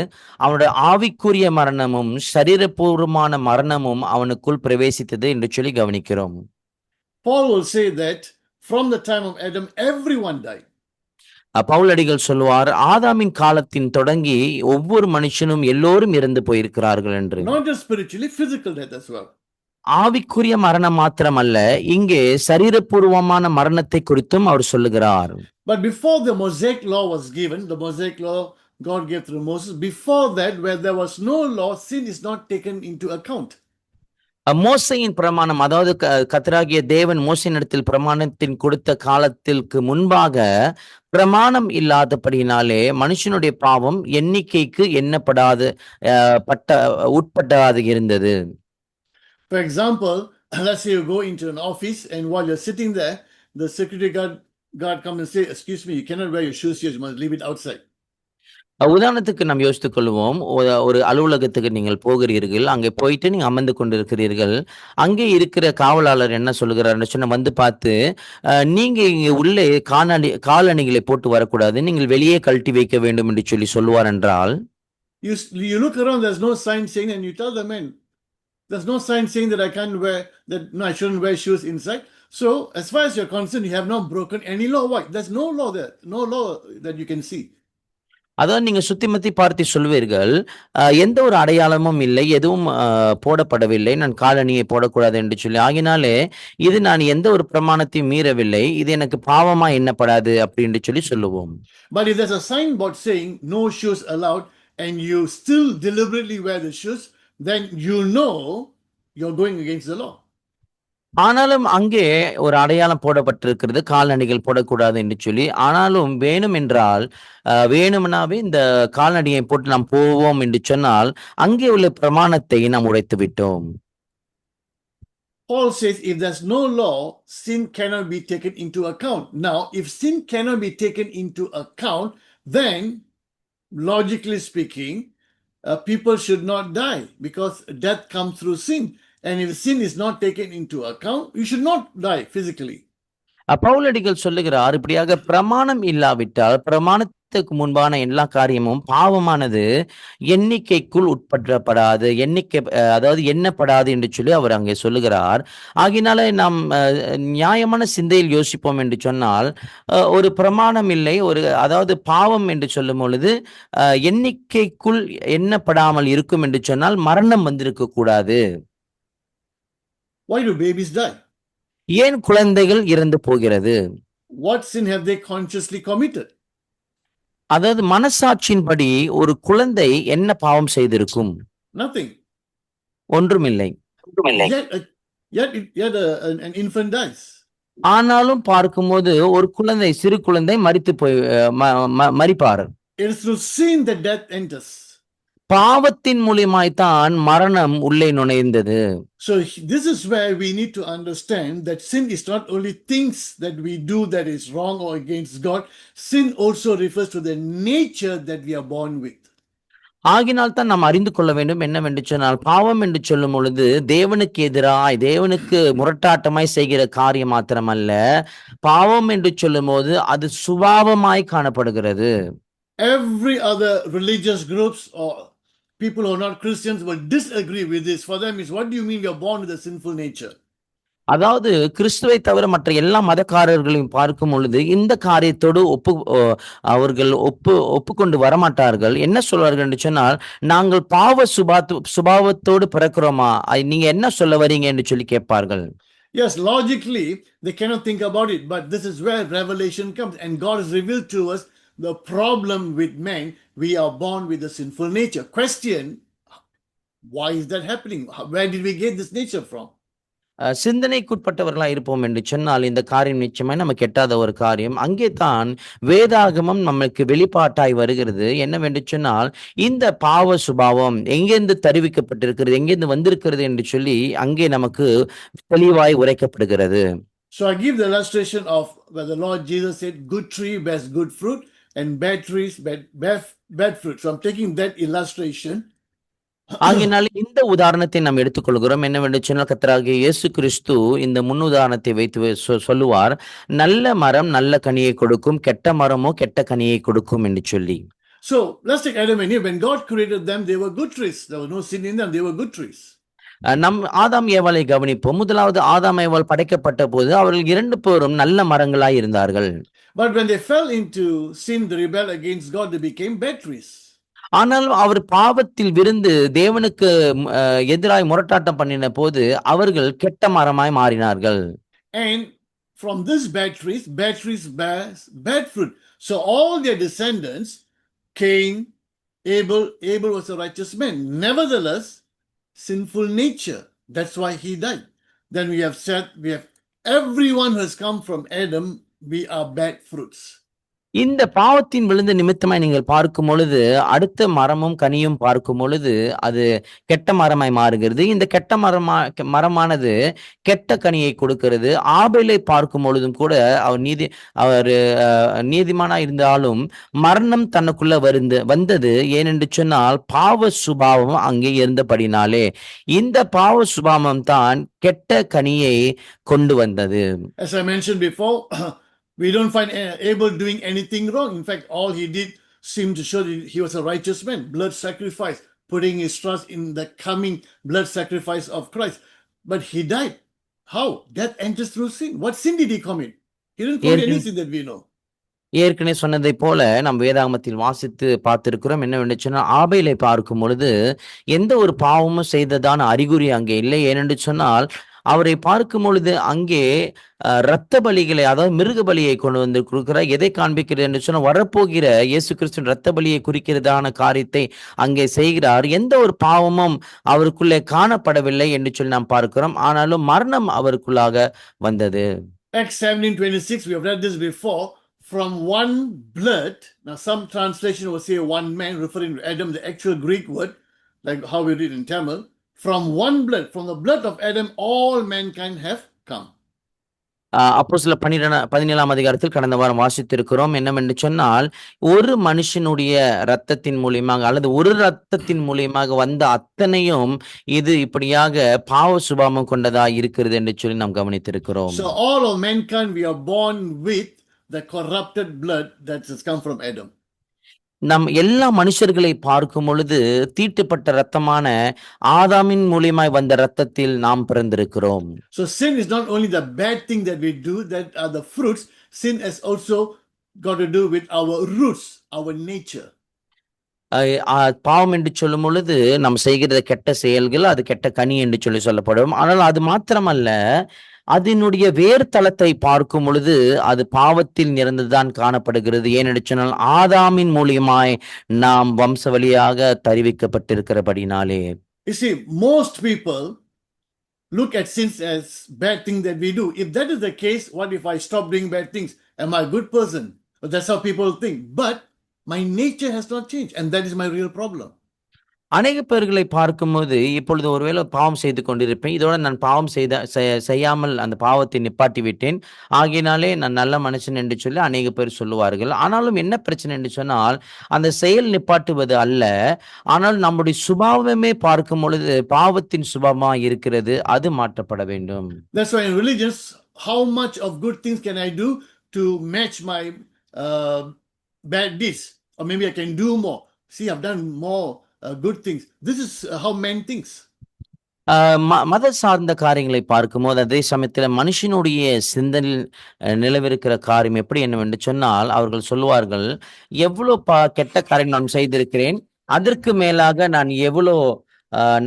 அவனுடைய ஆவிக்குரிய மரணமும் சரீரபூர்வமான மரணமும் அவனுக்குள் பிரவேசித்தது என்று சொல்லி கவனிக்கிறோம். Paul will say that from the time of Adam, everyone died. பவுலடிகள் சொல்லுவார், ஆதாமின் காலத்தின் தொடங்கி ஒவ்வொரு மனுஷனும் எல்லோரும் இறந்து போயிருக்கிறார்கள் என்று. Not just spiritually, physical death as well. ஆவிக்குரிய மரணம் மாத்திரமல்ல, இங்கே சரீரபூர்வமான மரணத்தை குறித்தும் அவர் சொல்லுகிறார். But before the Mosaic law was given, the Mosaic law God gave through Moses, before that, where there was no law, sin is not taken into account. மோசையின் பிரமாணம், அதாவது கர்த்தராகிய தேவன் மோசையினிடத்தில் பிரமாணத்தின் கொடுத்த காலத்திற்கு முன்பாக பிரமாணம் இல்லாதபடியினாலே மனுஷனுடைய பாவம் எண்ணிக்கைக்கு எண்ணப்படாது உட்படாது இருந்தது. For example, let's say you go into an office and while you're sitting there, the security guard comes and say, "Excuse me, you cannot wear your shoes here, you must leave it outside." உதாரணத்துக்கு நாம் யோசித்துக் கொள்வோம். ஒரு அலுவலகத்துக்கு நீங்கள் போகிறீர்கள், அங்கே போயிட்டு நீங்க அமர்ந்து கொண்டிருக்கிறீர்கள். அங்கே இருக்கிற காவலாளர் என்ன சொல்லுகிறார் சொன்ன, வந்து பார்த்து, நீங்க இங்க உள்ளே காலணிகளை போட்டு வரக்கூடாது, நீங்கள் வெளியே கழட்டி வைக்க வேண்டும் என்று சொல்லி சொல்லுவார் என்றால், you look around, there's no sign saying, and you tell the man, there's no sign saying that I can't wear, that no, I shouldn't wear shoes inside. So as far as you're concerned, you have not broken any law. Why? There's no law there, no law that you can see. அதாவது நீங்க சுத்திமுத்தி பார்த்து சொல்வீர்கள், எந்த ஒரு அடையாளமும் இல்லை, எதுவும் போடப்படவில்லை, நான் காலணியை போடக்கூடாது என்று சொல்லி. ஆகினாலே இது நான் எந்த ஒரு பிரமாணத்தையும் மீறவில்லை, இது எனக்கு பாவமா எண்ணப்படாது அப்படின்னு சொல்லி சொல்லுவோம். But if there's a signboard saying no shoes allowed and you still deliberately wear the shoes, then you know you're going against the law. ஆனாலும் அங்கே ஒரு அடையாளம் போடப்பட்டிருக்கிறது, காலணிகள் போடக்கூடாது என்று சொல்லி. ஆனாலும் வேணும் என்றால் வேணும்னாவே இந்த காலணியை போட்டு நாம் போவோம் என்று சொன்னால் அங்கே உள்ள பிரமாணத்தை நாம் உடைத்து விட்டோம். Paul says if there's no law, sin cannot be taken into account. Now, if sin cannot be taken into account, then logically speaking, people should not die because death comes through sin. And if sin is not taken into account, you should not die physically. பவுலடிகள் சொல்லுகிறார், இப்படியாக பிரமாணம் இல்லாவிட்டால் பிரமாணத்துக்கு முன்பான எல்லா காரியமும் பாவமானது எண்ணிக்கைக்குள் உட்படுத்தப்படாது, அதாவது எண்ணப்படாது என்று சொல்லி அவர் அங்கே சொல்லுகிறார். ஆகினால நாம் நியாயமான சிந்தையில் யோசிப்போம் என்று சொன்னால் ஒரு பிரமாணம் இல்லை, அதாவது பாவம் என்று சொல்லும் பொழுது எண்ணிக்கைக்குள் எண்ணப்படாமல் இருக்கும் என்று சொன்னால் மரணம் வந்திருக்க கூடாது. Why do babies die? ஏன் குழந்தைகள் இறந்து போகிறது? What sin have they consciously committed? அதாவது மனசாட்சியின்படி ஒரு குழந்தை என்ன பாவம் செய்திருக்கும்? Nothing. ஒன்றுமில்லை. Yet an infant dies. ஆனாலும் பார்க்கும்போது ஒரு குழந்தை, சிறு குழந்தை மரிப்பார். It is through sin that death enters. பாவத்தின் மூலமாய்த்தான் மரணம் உள்ளே நுழைந்தது. So this is where we need to understand that sin is not only things that we do that is wrong or against God. Sin also refers to the nature that we are born with. ஆகினால் தான் நாம் அறிந்து கொள்ள வேண்டும் என்னவென்று சொன்னால், பாவம் என்று சொல்லும் பொழுது தேவனுக்கு எதிராய், தேவனுக்கு முரட்டாட்டமாய் செய்கிற காரியம் மாத்திரமல்ல, பாவம் என்று சொல்லும் போது அது சுபாவமாய் காணப்படுகிறது. Every other religious groups or people who are not Christians will disagree with this. For them is, what do you mean you are born with a sinful nature? அதாவது கிறிஸ்துவை தவிர மற்ற எல்லா மதக்காரர்களையும் பார்க்கும் பொழுது இந்த காரியத்தோடு அவர்கள் ஒப்புக்கொண்டு வரமாட்டார்கள். என்ன சொல்வார்கள் என்று சொன்னால், நாங்கள் பாவ சுபாவத்தோடு பிறக்கிறோமா, நீங்க என்ன சொல்ல வரீங்க என்று சொல்லி கேட்பார்கள். Yes, logically they cannot think about it, but this is where revelation comes, and God has revealed to us the problem with men. We are born with a sinful nature. Question, why is that happening? Where did we get this nature from? சிந்தனைக்குட்பட்டவர்களா இருப்போம் என்று சொன்னால் இந்த காரியம் நிச்சயமாய் நமக்கு எட்டாத ஒரு காரியம். அங்கே தான் வேதாகமம் நமக்கு வெளிப்பாட்டாய் வருகிறது. என்னவென்று சொன்னால், இந்த பாவ சுபாவம் எங்கேருந்து தருவிக்கப்பட்டிருக்கிறது, எங்கேருந்து வந்திருக்கிறது என்று சொல்லி அங்கே நமக்கு தெளிவாய் உரைக்கப்படுகிறது. So I give the illustration of where the Lord Jesus said, good tree bears good fruit and bad trees bad fruit. So I'm taking that illustration. ஆகினால் இந்த உதாரணத்தை நாம் எடுத்துக்கொள்கிறோம். என்னவென்று சொன்னால், கர்த்தராகிய இயேசு கிறிஸ்து இந்த முன் உதாரணத்தை வைத்து சொல்லுவார், நல்ல மரம் நல்ல கனியை கொடுக்கும், கெட்ட மரமோ கெட்ட கனியை கொடுக்கும் என்று சொல்லி. So let's take Adam and Eve. When God created them, they were good trees. There was no sin in them. They were good trees. நம் ஆதாம் ஏவாளை கவனிப்போம். முதலாவது ஆதாம் ஏவாள் படைக்கப்பட்ட போது அவர்கள் 2 பேரும் நல்ல மரங்களாய் இருந்தார்கள். But when they fell into sin, they rebelled against God, they became bad trees. ஆனால் அவர் பாவத்தில் விருந்து தேவனுக்கு எதிராய் முரட்டாட்டம் பண்ணின போது அவர்கள் கெட்ட மரமாய் மாறினார்கள். And from this bad trees bear bad fruit. So all their descendants, Cain, Abel was a righteous man. Nevertheless, sinful nature. That's why he died. Then we have said, everyone who has come from Adam, we are bad fruits. இந்த பாவத்தின் விழுந்த நிமித்தமாய் நீங்கள் பார்க்கும் பொழுது அடுத்த மரமும் கனியும் பார்க்கும் பொழுது அது கெட்ட மரமாய் மாறுகிறது. இந்த கெட்ட மரமானது கெட்ட கனியை கொடுக்கிறது. ஆபேலை பார்க்கும் பொழுதும் கூட அவர் நீதிமானா இருந்தாலும் மரணம் தனக்குள்ள வந்தது. ஏனென்று சொன்னால் பாவ சுபாவம் அங்கே இருந்தபடினாலே இந்த பாவ சுபாவம் தான் கெட்ட கனியை கொண்டு வந்தது. As I mentioned before, we don't find Abel doing anything wrong. In fact, all he did seemed to show that he was a righteous man. Blood sacrifice, putting his trust in the coming blood sacrifice of Christ. But he died. How? Death enters through sin. What sin did he commit? He didn't commit any sin that we know. ஏற்கனவே சொன்னதைப் போல நம் வேதாகமத்தில் வாசித்து பார்த்திருக்கிறோம். என்னவென்று சொன்னால், ஆபேலை பார்க்கும் பொழுது எந்த ஒரு பாவமும் செய்ததான அறிகுறி அங்கே இல்லை. ஏனென்று சொன்னால், அவரை பார்க்கும் பொழுது அங்கே இரத்த பலிகளை, அதாவது மிருக பலியை கொண்டு வந்து கொடுக்கிறார். எதை காண்பிக்கிறது என்று சொன்னால், வரப்போகிற இயேசு கிறிஸ்துவின் இரத்த பலியை குறிக்கிறதான காரியத்தை அங்கே செய்கிறார். எந்த ஒரு பாவமும் அவருக்குள்ளே காணப்படவில்லை என்று சொல்லி நாம் பார்க்கிறோம். ஆனாலும் மரணம் அவருக்குள்ளாக வந்தது. Acts 17:26, we have read this before. From one blood, now some translation will say one man, referring to Adam, the actual Greek word, like how we read in Tamil. From one blood, from the blood of Adam, all mankind have come. அப்போஸ்தலர் 17ஆம் அதிகாரத்தில் கடந்த வாரம் வாசித்திருக்கிறோம். என்னவென்று சொன்னால், ஒரு மனுஷனுடைய இரத்தத்தின் மூலியமாக அல்லது ஒரு இரத்தத்தின் மூலியமாக வந்த அத்தனையும் இது இப்படியாக பாவ சுபாவம் கொண்டதா இருக்கிறது என்று சொல்லி நாம் கவனித்திருக்கிறோம். So all of mankind, we are born with the corrupted blood that has come from Adam. நம் எல்லா மனுஷர்களை பார்க்கும் பொழுது தீட்டுப்பட்ட இரத்தமான ஆதாமின் மூலியமாய் வந்த இரத்தத்தில் நாம் பிறந்திருக்கிறோம். So sin is not only the bad thing that we do, that are the fruits. Sin has also got to do with our roots, our nature. பாவம் என்று சொல்லும் பொழுது நாம் செய்கிற கெட்ட செயல்கள், அது கெட்ட கனி என்று சொல்லி சொல்லப்படும். ஆனால் அது மாத்திரமல்ல, அதனுடைய வேர் தளத்தை பார்க்கும் பொழுது அது பாவத்தில் நிறைந்துதான் காணப்படுகிறது. ஏனென்று சொன்னால், ஆதாமின் மூலியமாய் நாம் வம்சவழியாக தருவிக்கப்பட்டிருக்கிறபடினாலே. You see, most people look at sins as bad things that we do. If that is the case, what if I stop doing bad things? Am I a good person? But that's how people think. But my nature has not changed, and that is my real problem. அநேக பேர்களை பார்க்கும்போது இப்பொழுது ஒருவேளை பாவம் செய்து கொண்டிருப்பேன், இதோட நான் பாவம் செய்யாமல் அந்த பாவத்தை நிப்பாட்டி விட்டேன், ஆகையினாலே நான் நல்ல மனுஷன் என்று சொல்லி அநேக பேர் சொல்லுவார்கள். ஆனாலும் என்ன பிரச்சனை என்று சொன்னால், அந்த செயல் நிப்பாட்டுவது அல்ல, ஆனால் நம்முடைய சுபாவமே பார்க்கும் பொழுது பாவத்தின் சுபாவமா இருக்கிறது, அது மாற்றப்பட வேண்டும். That's why in religions, how much of good things can I do to match my bad deeds? Or maybe I can do more. See, I've done more good things. This is how man thinks. மத சார்ந்த காரியங்களை பார்க்கும்போது அதே சமயத்தில் மனுஷனுடைய சிந்தனையில் நிலவிருக்கிற காரியம் எப்படி என்னவென்று சொன்னால், அவர்கள் சொல்லுவார்கள், எவ்வளோ கெட்ட காரியம் நான் செய்திருக்கிறேன், அதற்கு மேலாக நான் எவ்வளோ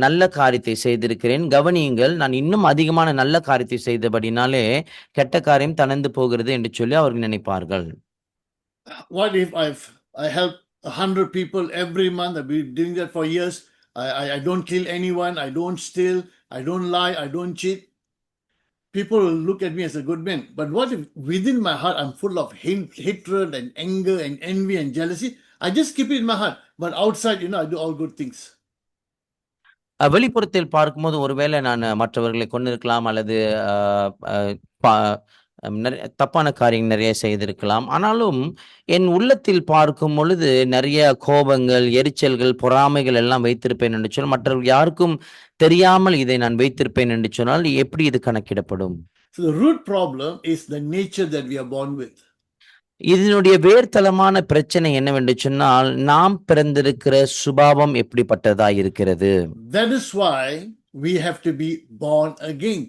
நல்ல காரியத்தை செய்திருக்கிறேன், கவனியுங்கள், நான் இன்னும் அதிகமான நல்ல காரியத்தை செய்தபடினாலே கெட்ட காரியம் தனந்து போகிறது என்று சொல்லி அவர்கள் நினைப்பார்கள். What if I help 100 people every month? I've been doing that for years. I don't kill anyone. I don't steal. I don't lie. I don't cheat. People will look at me as a good man. But what if within my heart I'm full of hatred and anger and envy and jealousy? I just keep it in my heart. But outside, I do all good things. வெளிப்புறத்தில் பார்க்கும்போது ஒருவேளை நான் மற்றவர்களை கொண்டிருக்கலாம் அல்லது தப்பான காரியம் நிறைய செய்திருக்கலாம். ஆனாலும் என் உள்ளத்தில் பார்க்கும் பொழுது நிறைய கோபங்கள், எரிச்சல்கள், பொறாமைகள் எல்லாம் வைத்திருப்பேன் என்று சொன்னால், மற்றவர்கள் யாருக்கும் தெரியாமல் இதை நான் வைத்திருப்பேன் என்று சொன்னால் எப்படி இது கணக்கிடப்படும்? So the root problem is the nature that we are born with. இதனுடைய வேர்த்தலமான பிரச்சனை என்னவென்று சொன்னால், நாம் பிறந்திருக்கிற சுபாவம் எப்படிப்பட்டதா இருக்கிறது. That is why we have to be born again.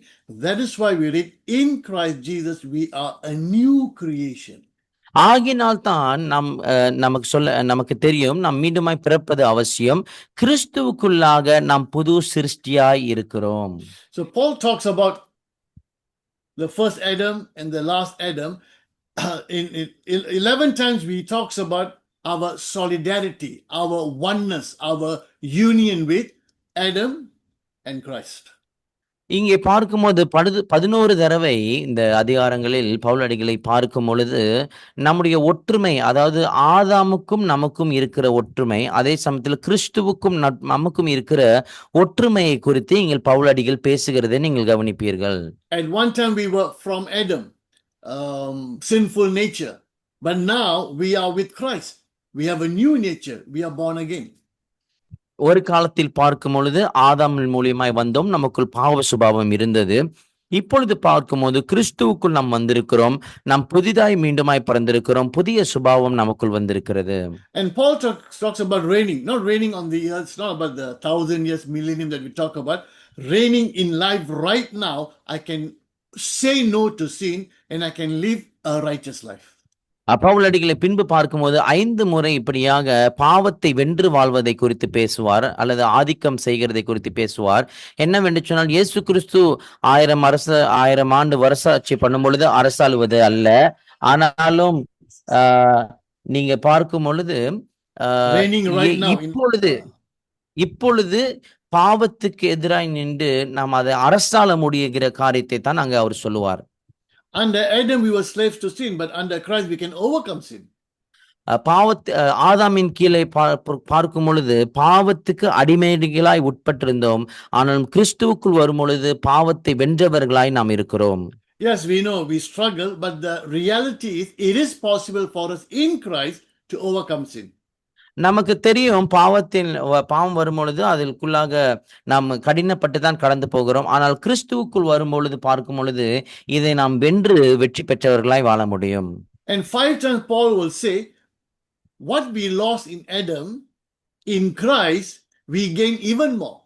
That is why we read, in Christ Jesus we are a new creation. ஆகினால் தான் நமக்கு தெரியும், நாம் மீண்டுமாய் பிறப்பது அவசியம். கிறிஸ்துவுக்குள்ளாக நாம் புது சிருஷ்டியாய் இருக்கிறோம். So Paul talks about the first Adam and the last Adam. In 11 times he talks about our solidarity, our oneness, our union with Adam and Christ. இங்கே பார்க்கும்போது 11 தடவை இந்த அதிகாரங்களில் பவுலடிகளை பார்க்கும் பொழுது நம்முடைய ஒற்றுமை, அதாவது ஆதாமுக்கும் நமக்கும் இருக்கிற ஒற்றுமை, அதே சமயத்தில் கிறிஸ்துவுக்கும் நமக்கும் இருக்கிற ஒற்றுமையை குறித்து இங்கே பவுலடிகள் பேசுகிறதை நீங்கள் கவனிப்பீர்கள். At one time we were from Adam, sinful nature, but now we are with Christ. We have a new nature. We are born again. ஒரு காலத்தில் பார்க்கும் பொழுது ஆதாமின் மூலியமாய் வந்தோம், நமக்குள் பாவ சுபாவம் இருந்தது. இப்பொழுது பார்க்கும்போது கிறிஸ்துவுக்குள் நாம் வந்திருக்கிறோம், நாம் புதிதாய் மீண்டுமாய் பிறந்திருக்கிறோம், புதிய சுபாவம் நமக்குள் வந்திருக்கிறது. And Paul talks about reigning, not reigning on the earth. It's not about the 1,000 years millennium that we talk about. Reigning in life right now. I can say no to sin and I can live a righteous life. பவுலடிகளை பின்பு பார்க்கும்போது 5 முறை இப்படியாக பாவத்தை வென்று வாழ்வதை குறித்து பேசுவார், அல்லது ஆதிக்கம் செய்கிறதை குறித்து பேசுவார். என்னவென்று சொன்னால், இயேசு கிறிஸ்து 1000 ஆண்டு அரசாட்சி பண்ணும் பொழுது அரசாளுவது அல்ல. ஆனாலும் நீங்க பார்க்கும் பொழுது Reigning right now in- இப்பொழுது பாவத்துக்கு எதிராய் நின்று நாம் அதை அரசாள முடியுகிற காரியத்தை தான் அங்க அவர் சொல்லுவார். Under Adam we were slaves to sin, but under Christ we can overcome sin. ஆதாமின் கீழே பார்க்கும் பொழுது பாவத்துக்கு அடிமைகளாய் உட்பட்டிருந்தோம். ஆனாலும் கிறிஸ்துவுக்குள் வரும் பொழுது பாவத்தை வென்றவர்களாய் நாம் இருக்கிறோம். Yes, we know we struggle, but the reality is it is possible for us in Christ to overcome sin. நமக்கு தெரியும் பாவம் வரும் பொழுது அதற்குள்ளாக நாம் கடினப்பட்டு தான் கடந்து போகிறோம். ஆனால் கிறிஸ்துவுக்குள் வரும் பொழுது பார்க்கும் பொழுது இதை நாம் வென்று வெற்றி பெற்றவர்களாய் வாழ முடியும். And 5 times Paul will say, what we lost in Adam, in Christ we gain even more.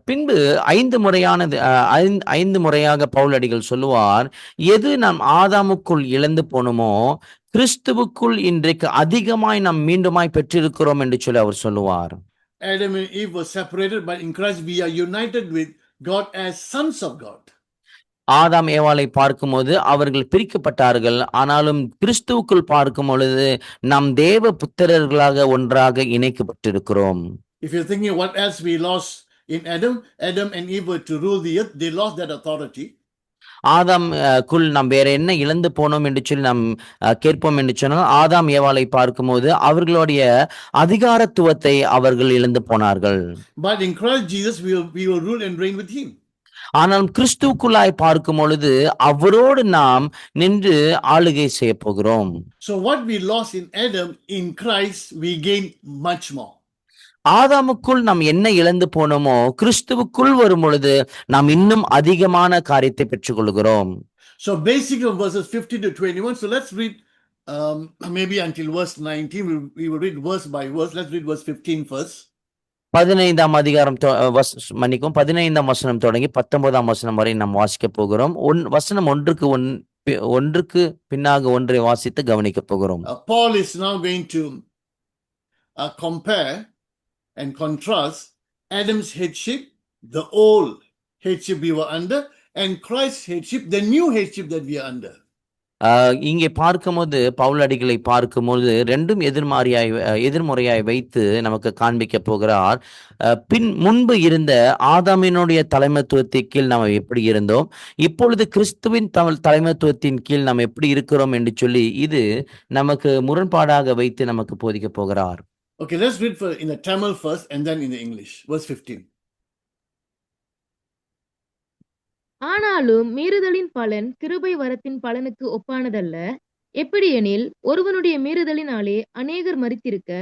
பின்பு 5 முறையாக பவுலடிகள் சொல்லுவார், எது நாம் ஆதாமுக்குள் இழந்து போனோமோ கிறிஸ்துவுக்குள் இன்றைக்கு அதிகமாய் நாம் மீண்டுமாய் பெற்றிருக்கிறோம் என்று சொல்லி அவர் சொல்லுவார். Adam and Eve were separated, but in Christ we are united with God as sons of God. ஆதாம் ஏவாளை பார்க்கும்போது அவர்கள் பிரிக்கப்பட்டார்கள். ஆனாலும் கிறிஸ்துவுக்குள் பார்க்கும் பொழுது நாம் தேவ புத்திரர்களாக ஒன்றாக இணைக்கப்பட்டிருக்கிறோம். If you're thinking what else we lost in Adam and Eve were to rule the earth, they lost that authority. ஆதாம் குள் நாம் வேற என்ன இழந்து போனோம் என்று சொல்லி நாம் கேட்போம் என்று சொன்னால், ஆதாம் ஏவாளை பார்க்கும்போது அவர்களுடைய அதிகாரத்துவத்தை அவர்கள் இழந்து போனார்கள். But in Christ Jesus we will rule and reign with him. ஆனாலும் கிறிஸ்துவுக்குள்ளாய் பார்க்கும் பொழுது அவரோடு நாம் நின்று ஆளுகை செய்ய போகிறோம். So what we lost in Adam, in Christ we gain much more. ஆதாமுக்குள் நாம் என்ன இழந்து போனோமோ கிறிஸ்துவுக்குள் வரும் பொழுது நாம் இன்னும் அதிகமான காரியத்தை பெற்றுக்கொள்கிறோம். So basically verses 15 to 21. So let's read maybe until verse 19. We will read verse by verse. Let's read verse 15 first. 15ஆம் அதிகாரம் 15ஆம் வசனம் தொடங்கி 19ஆம் வசனம் வரை நாம் வாசிக்க போகிறோம். வசனம் ஒன்றுக்கு பின்னாக ஒன்றை வாசித்து கவனிக்க போகிறோம். Paul is now going to compare and contrast Adam's headship, the old headship we were under, and Christ's headship, the new headship that we are under. இங்கே பார்க்கும்போது பவுலடிகளை பார்க்கும்போது ரெண்டும் எதிர்முறையாய் வைத்து நமக்கு காண்பிக்க போகிறார். முன்பு இருந்த ஆதாமினுடைய தலைமைத்துவத்தின் கீழ் நாம் எப்படி இருந்தோம், இப்பொழுது கிறிஸ்துவின் தலைமைத்துவத்தின் கீழ் நாம் எப்படி இருக்கிறோம் என்று சொல்லி இது நமக்கு முரண்பாடாக வைத்து நமக்கு போதிக்க போகிறார். Okay, let's read in the Tamil first and then in the English. Verse 15. ஆனாலும் மீறுதலின் பலன் கிருபை வரத்தின் பலனுக்கு ஒப்பானதல்ல. எப்படியெனில் ஒருவனுடைய மீறுதலினாலே அநேகர் மரித்திருக்க,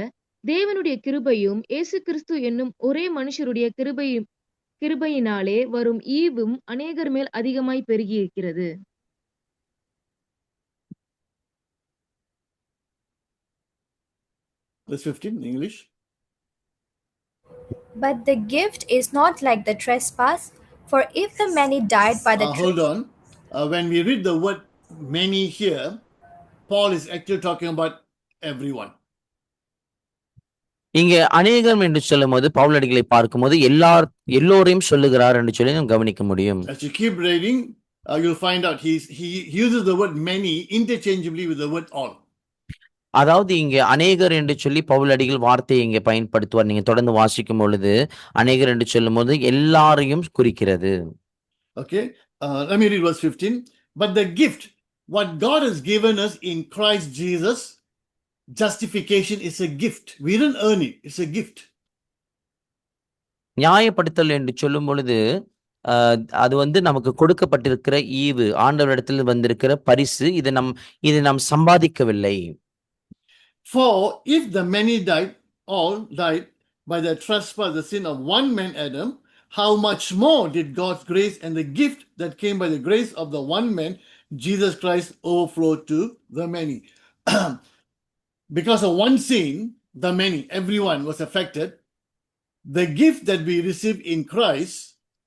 தேவனுடைய கிருபையும் இயேசு கிறிஸ்து என்னும் ஒரே மனுஷருடைய கிருபையினாலே வரும் ஈவும் அநேகர் மேல் அதிகமாய் பெருகி இருக்கிறது. Verse 15 in English. But the gift is not like the trespass, for if the many died by the hold on. When we read the word many here, Paul is actually talking about everyone. இங்கே அநேகம் என்று சொல்லும் போது பவுலடிகளை பார்க்கும்போது எல்லோரையும் சொல்லுகிறார் என்று சொல்லி நாம் கவனிக்க முடியும். As you keep reading, you'll find out he uses the word many interchangeably with the word all. அதாவது இங்கே அநேகர் என்று சொல்லி பவுலடிகள் வார்த்தையை இங்கே பயன்படுத்துவார். நீங்க தொடர்ந்து வாசிக்கும் பொழுது அநேகர் என்று சொல்லும் போது எல்லாரையும் குறிக்கிறது. Okay, let me read verse 15. But the gift, what God has given us in Christ Jesus, justification is a gift. We didn't earn it. It's a gift. நியாயப்படுத்தல் என்று சொல்லும் பொழுது அது நமக்கு கொடுக்கப்பட்டிருக்கிற ஈவு, ஆண்டவரிடத்தில் வந்திருக்கிற பரிசு. இதை நாம் சம்பாதிக்கவில்லை. For if the many all died by the trespass, the sin of one man Adam, how much more did God's grace and the gift that came by the grace of the one man Jesus Christ overflow to the many? Because of one sin, the many, everyone was affected. The gift that we receive in Christ,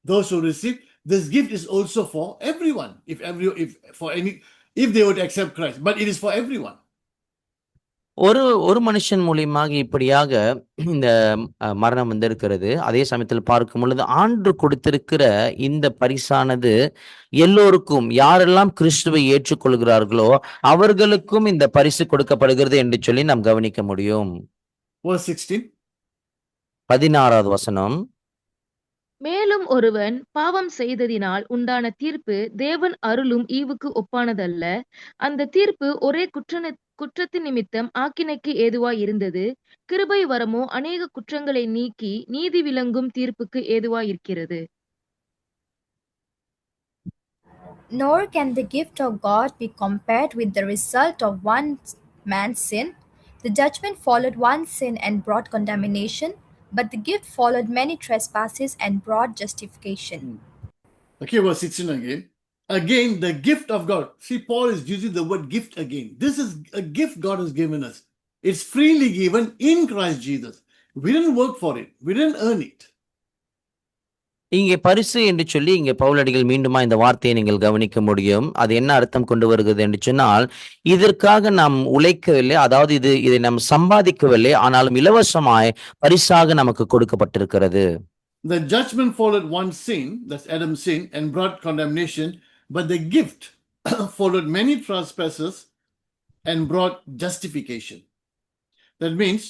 those who receive this gift, is also for everyone. If for any if they would accept Christ. But it is for everyone. ஒரு மனுஷன் மூலியமாக இப்படியாக இந்த மரணம் வந்திருக்கிறது. அதே சமயத்தில் பார்க்கும் பொழுது ஆண்டு கொடுத்திருக்கிற இந்த பரிசானது எல்லோருக்கும், யாரெல்லாம் கிறிஸ்துவை ஏற்றுக்கொள்கிறார்களோ அவர்களுக்கும் இந்த பரிசு கொடுக்கப்படுகிறது என்று சொல்லி நாம் கவனிக்க முடியும். Verse 16. 16வது வசனம். மேலும் ஒருவன் பாவம் செய்ததினால் உண்டான தீர்ப்பு தேவன் அருளும் ஈவுக்கு ஒப்பானதல்ல. அந்த தீர்ப்பு ஒரே குற்றத்தின் நிமித்தம் ஆக்கினைக்கு ஏதுவாய் இருந்தது. கிருபை வரமோ அநேக குற்றங்களை நீக்கி நீதி விளங்கும் தீர்ப்புக்கு ஏதுவாய் இருக்கிறது. Nor can the gift of God be compared with the result of one man's sin. The judgment followed one sin and brought condemnation, but the gift followed many trespasses and brought justification. Okay, verse 16 again. Again, the gift of God. See, Paul is using the word gift again. This is a gift God has given us. It's freely given in Christ Jesus. We didn't work for it. We didn't earn it. இங்கே பரிசு என்று சொல்லி இங்கே பவுலடிகள் மீண்டுமா இந்த வார்த்தையை நீங்கள் கவனிக்க முடியும். அது என்ன அர்த்தம் கொண்டு வருகிறது என்று சொன்னால், இதற்காக நாம் உழைக்கவில்லை, அதாவது இதை நாம் சம்பாதிக்கவில்லை, ஆனாலும் இலவசமாய் பரிசாக நமக்கு கொடுக்கப்பட்டிருக்கிறது. The judgment followed one sin, that's Adam's sin, and brought condemnation, but the gift followed many trespasses and brought justification. That means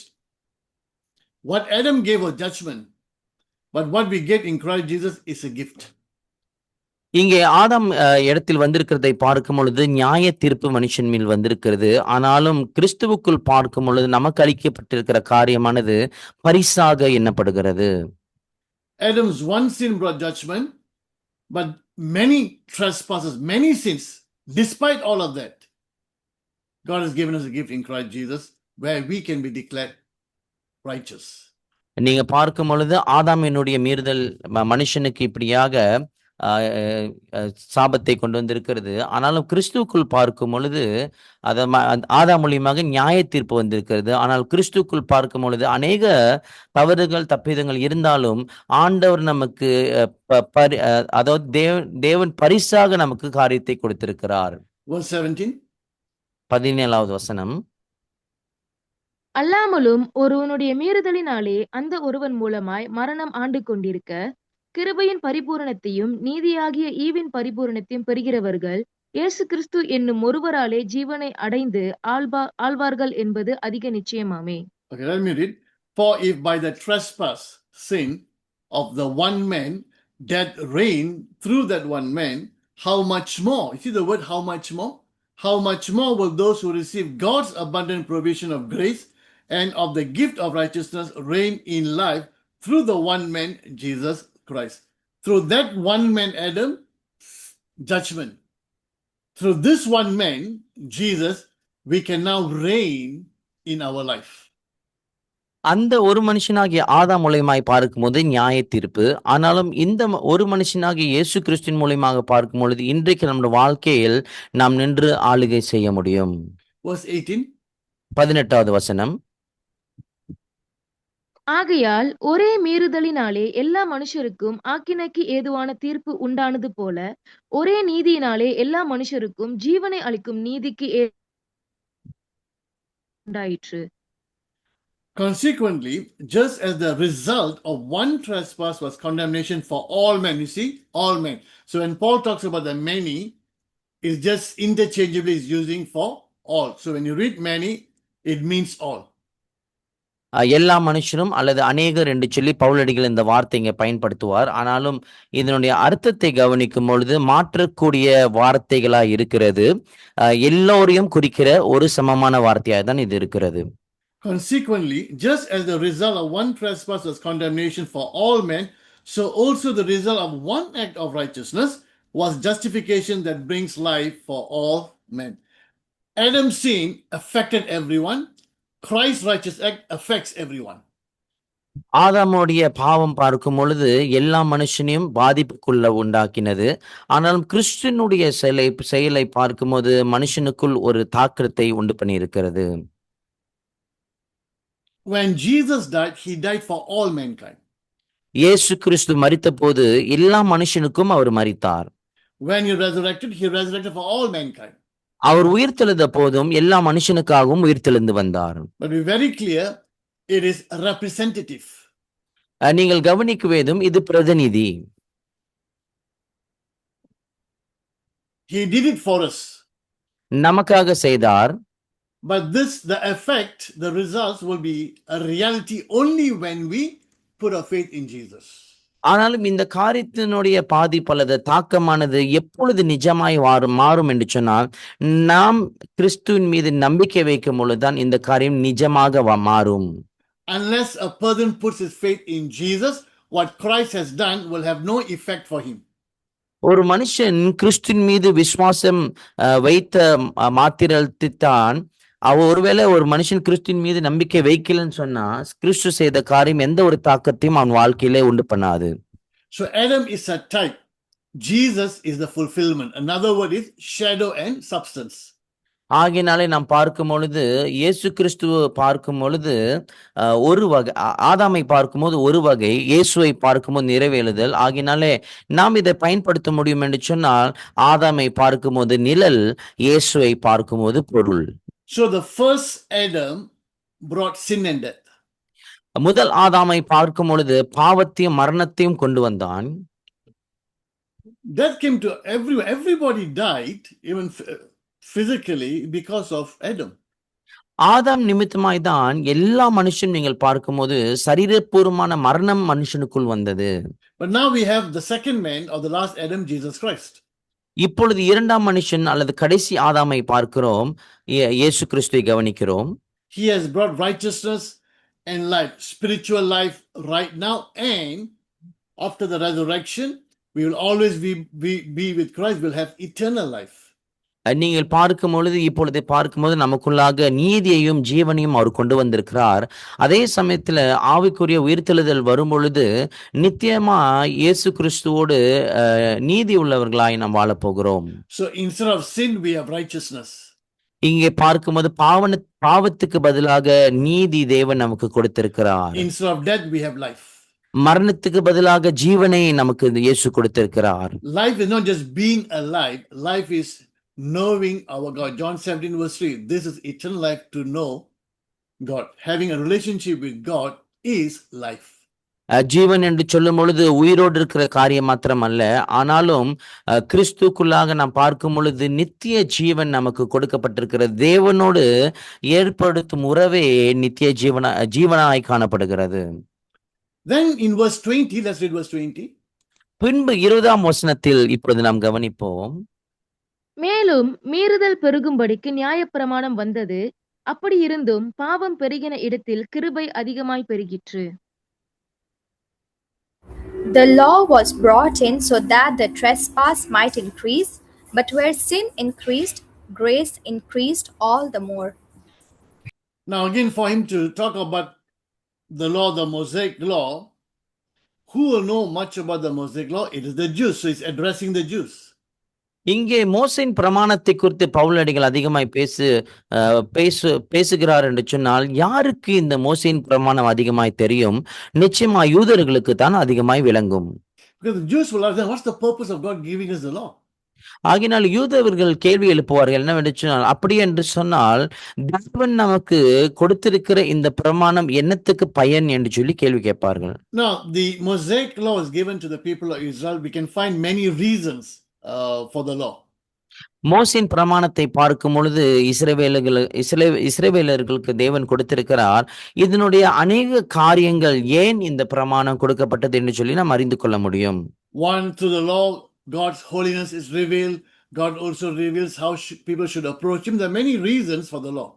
what Adam gave was judgment, but what we get in Christ Jesus is a gift. இங்கே ஆதாம் இடத்தில் வந்திருக்கிறதை பார்க்கும் பொழுது நியாய தீர்ப்பு மனுஷன் மேல் வந்திருக்கிறது. ஆனாலும் கிறிஸ்துவுக்குள் பார்க்கும் பொழுது நமக்கு அளிக்கப்பட்டிருக்கிற காரியமானது பரிசாக எண்ணப்படுகிறது. Adam's one sin brought judgment, but many trespasses, many sins, despite all of that, God has given us a gift in Christ Jesus where we can be declared righteous. நீங்க பார்க்கும் பொழுது ஆதாமினுடைய மீறுதல் மனுஷனுக்கு இப்படியாக சாபத்தை கொண்டு வந்திருக்கிறது. ஆனாலும் கிறிஸ்துவுக்குள் பார்க்கும் பொழுது ஆதாம் மூலியமாக நியாய தீர்ப்பு வந்திருக்கிறது. ஆனால் கிறிஸ்துவுக்குள் பார்க்கும் பொழுது அநேக தவறுகள் தப்பிதங்கள் இருந்தாலும் ஆண்டவர் நமக்கு அதாவது தேவன் பரிசாக நமக்கு காரியத்தை கொடுத்திருக்கிறார். 17வது வசனம். அல்லாமலும் ஒருவனுடைய மீறுதலினாலே அந்த ஒருவன் மூலமாய் மரணம் ஆண்டு கொண்டிருக்க, கிருபையின் பரிபூரணத்தையும் நீதியாகிய ஈவின் பரிபூரணத்தையும் பெறுகிறவர்கள் இயேசு கிறிஸ்து என்னும் ஒருவராலே ஜீவனை அடைந்து ஆழ்வார்கள் என்பது அதிக நிச்சயமாமே. Okay, let me read. For if by the trespass sin of the one man death reigned through that one man, how much more? You see the word how much more? How much more will those who receive God's abundant provision of grace and of the gift of righteousness reign in life through the one man, Jesus Christ. Through that one man, Adam, judgment. Through this one man, Jesus, we can now reign in our life. அந்த ஒரு மனுஷனாகிய ஆதாம் மூலமாய் பார்க்கும்போது நியாய தீர்ப்பு. ஆனாலும் இந்த ஒரு மனுஷனாகிய இயேசு கிறிஸ்துவின் மூலமாக பார்க்கும் பொழுது இன்றைக்கு நம்முடைய வாழ்க்கையில் நாம் நின்று ஆளுகை செய்ய முடியும். 18வது வசனம். ஆகையால் ஒரே மீறுதலினாலே எல்லா மனுஷருக்கும் ஆக்கினைக்கு ஏதுவான தீர்ப்பு உண்டானது போல, ஒரே நீதியினாலே எல்லா மனுஷருக்கும் ஜீவனை அளிக்கும் நீதிக்கு உண்டாயிற்று. Consequently, just as the result of one trespass was condemnation for all men, you see, all men. So when Paul talks about the many, it's just interchangeably is using for all. So when you read many, it means all. எல்லா மனுஷரும் அல்லது அநேகர் என்று சொல்லி பவுலடிகள் இந்த வார்த்தை இங்கே பயன்படுத்துவார். ஆனாலும் இதனுடைய அர்த்தத்தை கவனிக்கும் பொழுது மாற்றக்கூடிய வார்த்தைகளா இருக்கிறது. எல்லோரையும் குறிக்கிற ஒரு சமமான வார்த்தையாக தான் இது இருக்கிறது. Consequently, just as the result of one trespass was condemnation for all men, so also the result of one act of righteousness was justification that brings life for all men. Adam's sin affected everyone. Christ's righteous act affects everyone. ஆதாமுடைய பாவம் பார்க்கும் பொழுது எல்லா மனுஷனையும் பாதிப்புக்குள்ள உண்டாக்கினது. ஆனாலும் கிறிஸ்துவினுடைய செயலை பார்க்கும்போது மனுஷனுக்குள் ஒரு தாக்கத்தை உண்டு பண்ணி இருக்கிறது. When Jesus died, he died for all mankind. இயேசு கிறிஸ்து மரித்த போது எல்லா மனுஷனுக்கும் அவர் மரித்தார். When he resurrected for all mankind. அவர் உயிர்த்தெழுந்த போதும் எல்லா மனுஷனுக்காகவும் உயிர்த்தெழுந்து வந்தார். But be very clear, it is representative. நீங்கள் கவனிக்க வேண்டும், இது பிரதிநிதி. He did it for us. நமக்காக செய்தார். But the effect, the results will be a reality only when we put our faith in Jesus. ஆனாலும் இந்த காரியத்தினுடைய பாதிப்பு அல்லது தாக்கமானது எப்பொழுது நிஜமாய் மாறும் என்று சொன்னால், நாம் கிறிஸ்துவின் மீது நம்பிக்கை வைக்கும் பொழுதுதான் இந்த காரியம் நிஜமாக மாறும். Unless a person puts his faith in Jesus, what Christ has done will have no effect for him. ஒரு மனுஷன் கிறிஸ்துவின் மீது விசுவாசம் வைத்த மாத்திரத்தான், ஒருவேளை ஒரு மனுஷன் கிறிஸ்துவின் மீது நம்பிக்கை வைக்கலன்னு சொன்னா, கிறிஸ்து செய்த காரியம் எந்த ஒரு தாக்கத்தையும் அவன் வாழ்க்கையிலே உண்டு பண்ணாது. So Adam is a type, Jesus is the fulfillment. Another word is shadow and substance. ஆகினாலே நாம் பார்க்கும் பொழுது, இயேசு கிறிஸ்துவ பார்க்கும் பொழுது ஒரு வகை, ஆதாமை பார்க்கும்போது ஒரு வகை, இயேசுவை பார்க்கும்போது நிறைவேறுதல். ஆகினாலே நாம் இதை பயன்படுத்த முடியும் என்று சொன்னால், ஆதாமை பார்க்கும்போது நிழல், இயேசுவை பார்க்கும்போது பொருள். So the first Adam brought sin and death. முதல் ஆதாமை பார்க்கும் பொழுது பாவத்தையும் மரணத்தையும் கொண்டு வந்தான். Death came to everyone. Everybody died, even physically, because of Adam. ஆதாம் நிமித்தமாய் தான் எல்லா மனுஷன் நீங்கள் பார்க்கும்போது சரீரபூர்வமான மரணம் மனுஷனுக்குள் வந்தது. But now we have the second man of the last Adam, Jesus Christ. இப்பொழுது இரண்டாம் மனுஷன் அல்லது கடைசி ஆதாமை பார்க்கிறோம், இயேசு கிறிஸ்துவை கவனிக்கிறோம். He has brought righteousness and life, spiritual life right now, and after the resurrection, we will always be with Christ. We'll have eternal life. நீங்கள் பார்க்கும் பொழுது, இப்பொழுது பார்க்கும்போது நமக்குள்ளாக நீதியையும் ஜீவனையும் அவர் கொண்டு வந்திருக்கிறார். அதே சமயத்துல ஆவிக்குரிய உயிர்த்தெழுதல் வரும் பொழுது நித்தியமா இயேசு கிறிஸ்துவோடு நீதி உள்ளவர்களாய் நாம் வாழ போகிறோம். So instead of sin, we have righteousness. இங்கே பார்க்கும்போது பாவத்துக்கு பதிலாக நீதி தேவன் நமக்கு கொடுத்திருக்கிறார். Instead of death, we have life. மரணத்துக்கு பதிலாக ஜீவனை நமக்கு இயேசு கொடுத்திருக்கிறார். Life is not just being alive. Life is knowing our God. John 17 verse 3. This is eternal life, to know God. Having a relationship with God is life. ஜீவன் என்று சொல்லும் பொழுது உயிரோடு இருக்கிற காரியம் மாத்திரம் அல்ல, ஆனாலும் கிறிஸ்துக்குள்ளாக நாம் பார்க்கும் பொழுது நித்திய ஜீவன் நமக்கு கொடுக்கப்பட்டிருக்கிறது. தேவனோடு ஏற்படுத்தும் உறவே நித்திய ஜீவனாய் காணப்படுகிறது. Then in verse 20, let's read verse 20. பின்பு 20ஆம் வசனத்தில் இப்பொழுது நாம் கவனிப்போம். மேலும் மீறுதல் பெருகும்படிக்கு நியாயப்பிரமாணம் வந்தது, அப்படி இருந்தும் பாவம் பெருகின இடத்தில் கிருபை அதிகமாய் பெருகிற்று. The law was brought in so that the trespass might increase, but where sin increased, grace increased all the more. Now again, for him to talk about the law, the Mosaic law, who will know much about the Mosaic law? It is the Jews. So he's addressing the Jews. இங்கே மோசேயின் பிரமாணத்தை குறித்து பவுலடிகள் அதிகமாய் பேசுகிறார் என்று சொன்னால், யாருக்கு இந்த மோசேயின் பிரமாணம் அதிகமாய் தெரியும்? நிச்சயமா யூதர்களுக்கு தான் அதிகமாய் விளங்கும். Because the Jews will ask them, what's the purpose of God giving us the law? ஆகினால் யூதர்கள் கேள்வி எழுப்புவார்கள், என்னவென்று சொன்னால், அப்படி என்று சொன்னால் தேவன் நமக்கு கொடுத்திருக்கிற இந்த பிரமாணம் என்னத்துக்கு பயன் என்று சொல்லி கேள்வி கேட்பார்கள். Now the Mosaic law is given to the people of Israel. We can find many reasons for the law. மோசேயின் பிரமாணத்தை பார்க்கும் பொழுது இஸ்ரவேலர்களுக்கு தேவன் கொடுத்திருக்கிறார். இதனுடைய அநேக காரியங்கள் ஏன் இந்த பிரமாணம் கொடுக்கப்பட்டது என்று சொல்லி நாம் அறிந்து கொள்ள முடியும். One, through the law, God's holiness is revealed. God also reveals how people should approach him. There are many reasons for the law.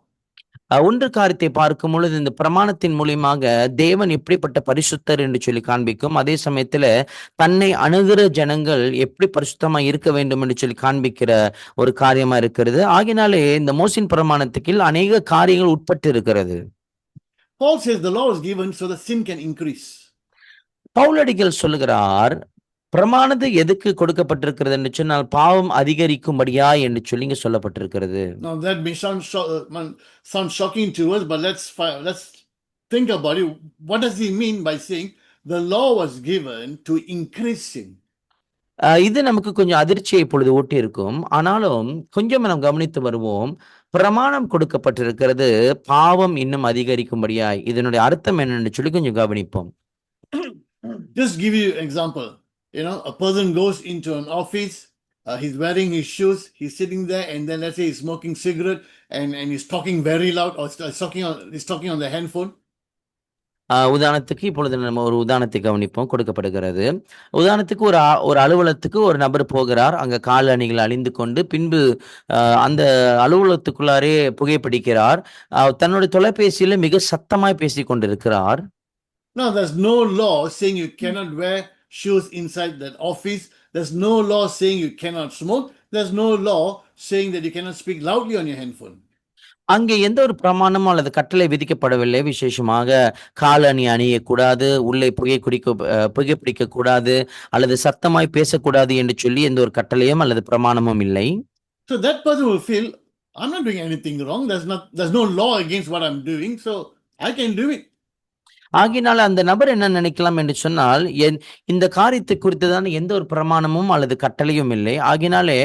ஒன்று காரியத்தை பார்க்கும் பொழுது இந்த பிரமாணத்தின் மூலியமாக தேவன் எப்படிப்பட்ட பரிசுத்தர் என்று சொல்லி காண்பிக்கும். அதே சமயத்துல தன்னை அணுகிற ஜனங்கள் எப்படி பரிசுத்தமா இருக்க வேண்டும் என்று சொல்லி காண்பிக்கிற ஒரு காரியமா இருக்கிறது. ஆகினாலே இந்த மோசேயின் பிரமாணத்துக்கு அநேக காரியங்கள் உட்பட்டு இருக்கிறது. Paul says the law is given so the sin can increase. பவுலடிகள் சொல்லுகிறார், பிரமாணத்தை எதுக்கு கொடுக்கப்பட்டிருக்கிறது என்று சொன்னால் பாவம் அதிகரிக்கும்படியா என்று சொல்லி இங்க சொல்லப்பட்டிருக்கிறது. Now that may sound shocking to us, but let's think about it. What does he mean by saying the law was given to increase sin? இது நமக்கு கொஞ்சம் அதிர்ச்சியை இப்பொழுது ஊட்டி இருக்கும். ஆனாலும் கொஞ்சம் நாம் கவனித்து வருவோம். பிரமாணம் கொடுக்கப்பட்டிருக்கிறது பாவம் இன்னும் அதிகரிக்கும்படியாய். இதனுடைய அர்த்தம் என்னன்னு சொல்லி கொஞ்சம் கவனிப்போம். Just give you example. A person goes into an office, he's wearing his shoes, he's sitting there, and then let's say he's smoking cigarette and he's talking very loud, or he's talking on the handphone. உதாரணத்துக்கு இப்பொழுது நம்ம ஒரு உதாரணத்தை கவனிப்போம் கொடுக்கப்படுகிறது. உதாரணத்துக்கு ஒரு அலுவலகத்துக்கு ஒரு நபர் போகிறார். அங்க காலணிகள் அணிந்து கொண்டு பின்பு அந்த அலுவலகத்துக்குள்ளாரே புகைப்பிடிக்கிறார். தன்னுடைய தொலைபேசியில மிக சத்தமாய் பேசிக் கொண்டிருக்கிறார். Now, there's no law saying you cannot wear shoes inside that office. There's no law saying you cannot smoke. There's no law saying that you cannot speak loudly on your handphone. அங்கே எந்த ஒரு பிரமாணமும் அல்லது கட்டளை விதிக்கப்படவில்லை. விசேஷமாக காலணி அணியக்கூடாது, உள்ளே புகைப்பிடிக்க கூடாது, அல்லது சத்தமாய் பேசக்கூடாது என்று சொல்லி எந்த ஒரு கட்டளையும் அல்லது பிரமாணமும் இல்லை. So that person will feel, I'm not doing anything wrong. There's no law against what I'm doing, so I can do it. ஆகினால் அந்த நபர் என்ன நினைக்கலாம் என்று சொன்னால், இந்த காரியத்தை குறித்துதான் எந்த ஒரு பிரமாணமும் அல்லது கட்டளையும் இல்லை. ஆகினாலே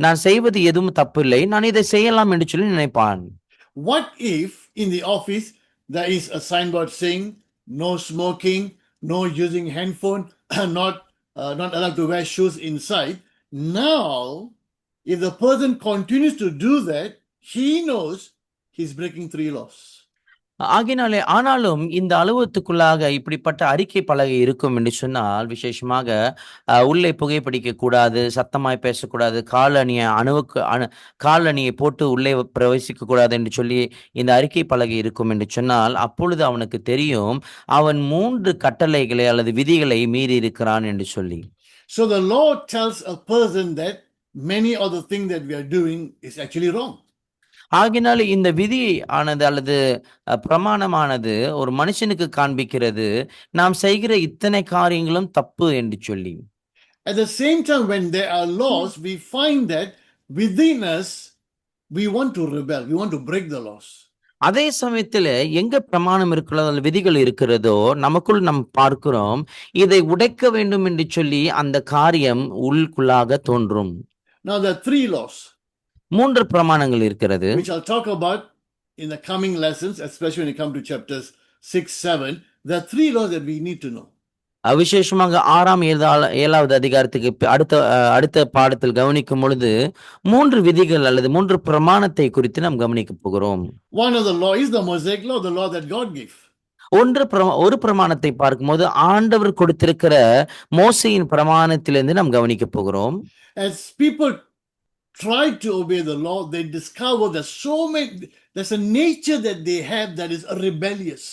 நான் செய்வது எதுவும் தப்பு இல்லை, நான் இதை செய்யலாம் என்று சொல்லி நினைப்பான். What if in the office there is a signboard saying no smoking, no using handphone, not allowed to wear shoes inside? Now, if the person continues to do that, he knows he's breaking 3 laws. ஆனாலும் இந்த அலுவலகத்துக்குள்ளாக இப்படிப்பட்ட அறிக்கை பலகை இருக்கும் என்று சொன்னால், விசேஷமாக உள்ளே புகைப்பிடிக்க கூடாது, சத்தமாய் பேசக்கூடாது, காலணியை போட்டு உள்ளே பிரவேசிக்க கூடாது என்று சொல்லி இந்த அறிக்கை பலகை இருக்கும் என்று சொன்னால், அப்பொழுது அவனுக்கு தெரியும் அவன் 3 கட்டளைகளை அல்லது விதிகளை மீறி இருக்கிறான் என்று சொல்லி. So the law tells a person that many of the things that we are doing is actually wrong. ஆகினால் இந்த விதி ஆனது அல்லது பிரமாணமானது ஒரு மனுஷனுக்கு காண்பிக்கிறது நாம் செய்கிற இத்தனை காரியங்களும் தப்பு என்று சொல்லி. At the same time, when there are laws, we find that within us we want to rebel, we want to break the laws. அதே சமயத்துல எங்க பிரமாணம் இருக்கிறதோ விதிகள் இருக்கிறதோ நமக்குள் நாம் பார்க்கிறோம் இதை உடைக்க வேண்டும் என்று சொல்லி அந்த காரியம் உள்ளுக்குள்ளாக தோன்றும். Now there are 3 laws 3 பிரமாணங்கள் இருக்கிறது, which I'll talk about in the coming lessons, especially when you come to chapters 6, 7. There are 3 laws that we need to know. விசேஷமாக 6ஆம் 7வது அதிகாரத்துக்கு அடுத்த பாடத்தில் கவனிக்கும் பொழுது 3 விதிகள் அல்லது 3 பிரமாணத்தை குறித்து நாம் கவனிக்க போகிறோம். One of the law is the Mosaic law, the law that God gave. ஒரு பிரமாணத்தை பார்க்கும்போது ஆண்டவர் கொடுத்திருக்கிற மோசேயின் பிரமாணத்திலிருந்து நாம் கவனிக்க போகிறோம். As people try to obey the law, they discover there's a nature that they have that is rebellious.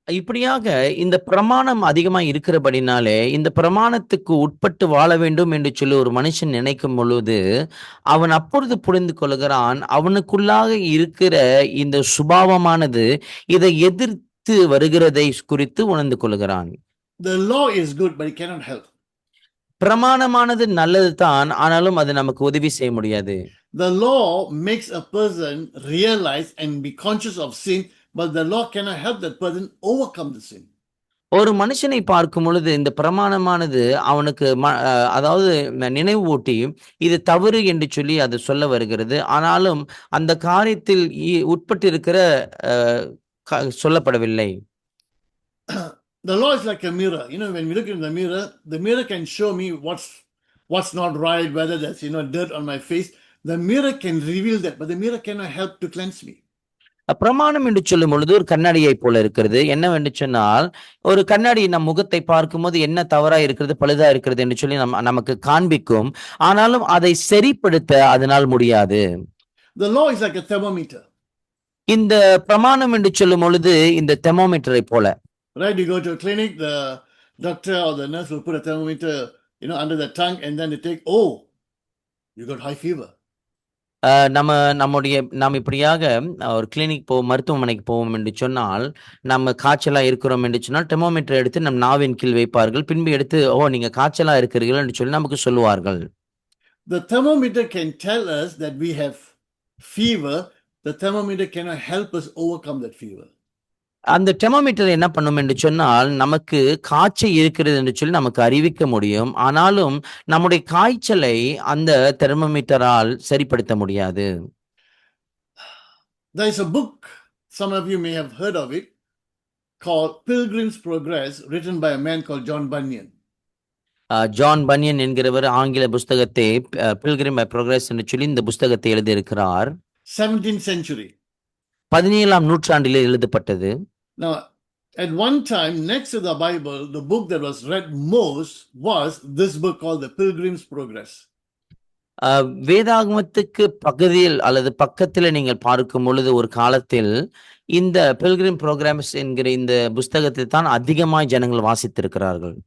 இப்படியாக இந்த பிரமாணம் அதிகமாக இருக்கிறபடினாலே இந்த பிரமாணத்துக்கு உட்பட்டு வாழ வேண்டும் என்று சொல்லி ஒரு மனுஷன் நினைக்கும் பொழுது அவன் அப்பொழுது புரிந்து கொள்கிறான் அவனுக்குள்ளாக இருக்கிற இந்த சுபாவமானது இதை எதிர்த்து வருகிறதை குறித்து உணர்ந்து கொள்கிறான். The law is good, but it cannot help. பிரமாணமானது நல்லது தான், ஆனாலும் அது நமக்கு உதவி செய்ய முடியாது. The law makes a person realize and be conscious of sin, but the law cannot help that person overcome the sin. ஒரு மனுஷனை பார்க்கும் பொழுது இந்த பிரமாணமானது அவனுக்கு அதாவது நினைவு ஊட்டி இது தவறு என்று சொல்லி அது சொல்ல வருகிறது, ஆனாலும் அந்த காரியத்தில் உட்பட்டு இருக்கிற சொல்லப்படவில்லை. The law is like a mirror. When we look in the mirror can show me what's not right, whether there's dirt on my face. The mirror can reveal that, but the mirror cannot help to cleanse me. பிரமாணம் என்று சொல்லும் பொழுது ஒரு கண்ணாடியை போல இருக்கிறது. என்னவென்று சொன்னால் ஒரு கண்ணாடி நம் முகத்தை பார்க்கும் போது என்ன தவறா இருக்கிறது பழுதா இருக்கிறது என்று சொல்லி நமக்கு காண்பிக்கும், ஆனாலும் அதை சரிப்படுத்த அதனால் முடியாது. The law is like a thermometer. இந்த பிரமாணம் என்று சொல்லும் பொழுது இந்த தெர்மோமீட்டரை போல. Right, you go to a clinic, the doctor or the nurse will put a thermometer, under the tongue, and then they take, you got high fever. நாம் இப்படியாக ஒரு கிளினிக் மருத்துவமனைக்கு போவோம் என்று சொன்னால் நம்ம காய்ச்சலா இருக்கிறோம் என்று சொன்னால் தெர்மோமீட்டர் எடுத்து நம் நாவின் கீழ் வைப்பார்கள், பின்பு எடுத்து நீங்க காய்ச்சலா இருக்கிறீர்கள் என்று சொல்லி நமக்கு சொல்லுவார்கள். The thermometer can tell us that we have fever. The thermometer cannot help us overcome that fever. அந்த தெர்மோமீட்டர் என்ன பண்ணும் என்று சொன்னால், நமக்கு காய்ச்சல் இருக்கிறது என்று சொல்லி நமக்கு அறிவிக்க முடியும். ஆனாலும் நம்முடைய காய்ச்சலை அந்த தெர்மோமீட்டரால் சரிப்படுத்த முடியாது. There is a book, some of you may have heard of it, called Pilgrim's Progress, written by a man called John Bunyan. John Bunyan என்கிறவர் ஆங்கில புஸ்தகத்தை பில்கிரிம் ப்ரோக்ரஸ் என்று சொல்லி இந்த புஸ்தகத்தை எழுதியிருக்கிறார். 17th century. 17ஆம் நூற்றாண்டிலே எழுதப்பட்டது. Now, at one time, next to the Bible, the book that was read most was this book called the Pilgrim's Progress. வேதாகமத்துக்கு பகுதியில் அல்லது பக்கத்தில் நீங்கள் பார்க்கும் பொழுது ஒரு காலத்தில் இந்த பில்கிரிம் ப்ரோக்ராம்ஸ் என்கிற இந்த புஸ்தகத்தை தான் அதிகமாய் ஜனங்கள் வாசித்திருக்கிறார்கள்.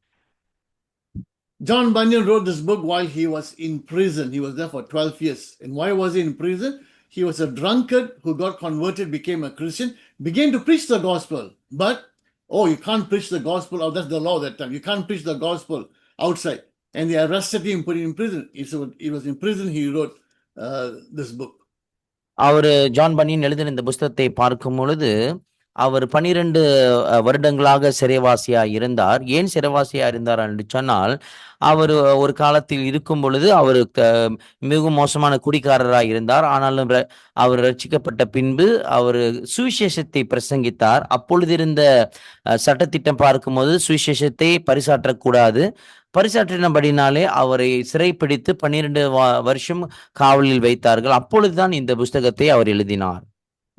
John Bunyan wrote this book while he was in prison. He was there for 12 years. And why was he in prison? He was a drunkard who got converted, became a Christian, began to preach the gospel. But, you can't preach the gospel. Oh, that's the law that time. You can't preach the gospel outside. And they arrested him, put him in prison. He was in prison, he wrote this book. அவர் John Bunyan எழுதின இந்த புஸ்தகத்தை பார்க்கும் பொழுது அவர் 12 வருடங்களாக சிறைவாசியா இருந்தார். ஏன் சிறைவாசியா இருந்தார் என்று சொன்னால், அவர் ஒரு காலத்தில் இருக்கும் பொழுது அவருக்கு மிகவும் மோசமான குடிகாரராக இருந்தார். ஆனாலும் அவர் ரட்சிக்கப்பட்ட பின்பு அவர் சுவிசேஷத்தை பிரசங்கித்தார். அப்பொழுது இருந்த சட்டத்திட்டம் பார்க்கும்போது சுவிசேஷத்தை பரிசாற்றக்கூடாது. பரிசாற்றினபடினாலே அவரை சிறைப்பிடித்து 12 வருஷம் காவலில் வைத்தார்கள். அப்பொழுதுதான் இந்த புஸ்தகத்தை அவர் எழுதினார்.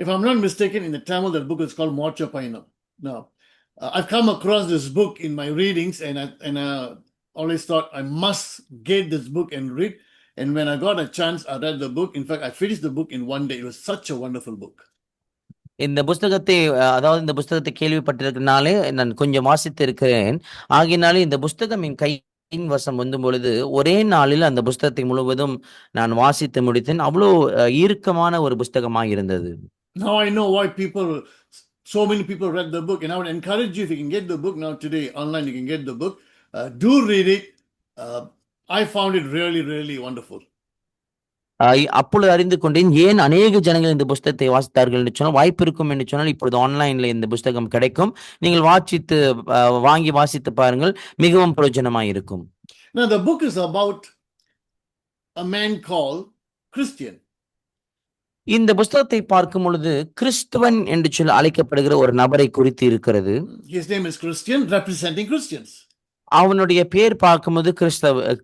If I'm not mistaken, in the Tamil, that book is called Mocha Painam. Now, I've come across this book in my readings, and I always thought I must get this book and read. And when I got a chance, I read the book. In fact, I finished the book in one day. It was such a wonderful book. இந்த புஸ்தகத்தை இந்த புஸ்தகத்தை கேள்விப்பட்டிருக்கனாலே நான் கொஞ்சம் வாசித்து இருக்கிறேன். ஆகினாலே இந்த புஸ்தகம் என் கையின் வசம் வந்தும் பொழுது ஒரே நாளில் அந்த புஸ்தகத்தை முழுவதும் நான் வாசித்து முடித்தேன். அவ்வளோ ஈர்க்கமான ஒரு புஸ்தகமாக இருந்தது. Now I know why so many people read the book, and I would encourage you, if you can get the book now today online, you can get the book. Do read it. I found it really, really wonderful. அப்பொழுது அறிந்து கொண்டேன் ஏன் அநேக ஜனங்கள் இந்த புஸ்தகத்தை வாசித்தார்கள் என்று சொன்னால், வாய்ப்பு இருக்கும் என்று சொன்னால் இப்பொழுது ஆன்லைன்ல இந்த புஸ்தகம் கிடைக்கும். நீங்கள் வாங்கி வாசித்து பாருங்கள், மிகவும் பிரயோஜனமாய் இருக்கும். Now the book is about a man called Christian. இந்த புஸ்தகத்தை பார்க்கும் பொழுது கிறிஸ்துவன் என்று சொல்லி அழைக்கப்படுகிற ஒரு நபரை குறித்து இருக்கிறது. His name is Christian, representing Christians. அவனுடைய பேர் பார்க்கும்போது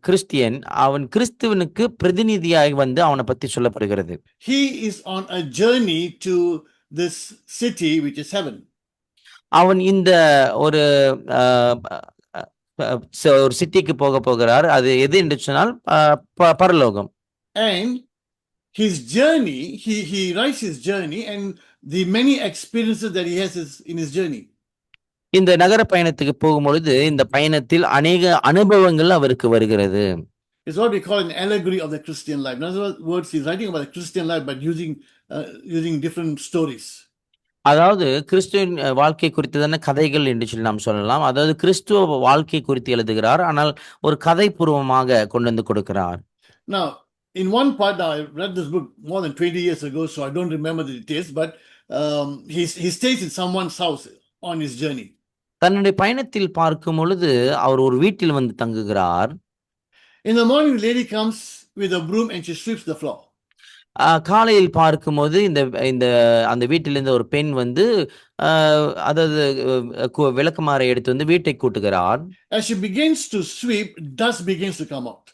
கிறிஸ்டியன். அவன் கிறிஸ்துவனுக்கு பிரதிநிதியாய் வந்து அவனை பத்தி சொல்லப்படுகிறது. He is on a journey to this city which is heaven. அவன் இந்த ஒரு சிட்டிக்கு போகிறார். அது எது என்று சொன்னால் பரலோகம். And his journey, he writes his journey and the many experiences that he has in his journey. இந்த நகர பயணத்துக்கு போகும்பொழுது இந்த பயணத்தில் அநேக அனுபவங்கள் அவருக்கு வருகிறது. It's what we call an allegory of the Christian life. In other words, he's writing about the Christian life but using different stories. அதாவது கிறிஸ்துவின் வாழ்க்கை குறித்ததான கதைகள் என்று சொல்லி நாம் சொல்லலாம். அதாவது கிறிஸ்துவ வாழ்க்கை குறித்து எழுதுகிறார், ஆனால் ஒரு கதை பூர்வமாக கொண்டு வந்து கொடுக்கிறார். Now, in one part, I read this book more than 20 years ago, so I don't remember the details, but he stays in someone's house on his journey. தன்னுடைய பயணத்தில் பார்க்கும் பொழுது அவர் ஒரு வீட்டில் வந்து தங்குகிறார். In the morning, the lady comes with a broom and she sweeps the floor. காலையில் பார்க்கும்போது இந்த அந்த வீட்டிலிருந்து ஒரு பெண் வந்து அதாவது விளக்குமாறை எடுத்து வந்து வீட்டை கூட்டுகிறார். As she begins to sweep, dust begins to come out.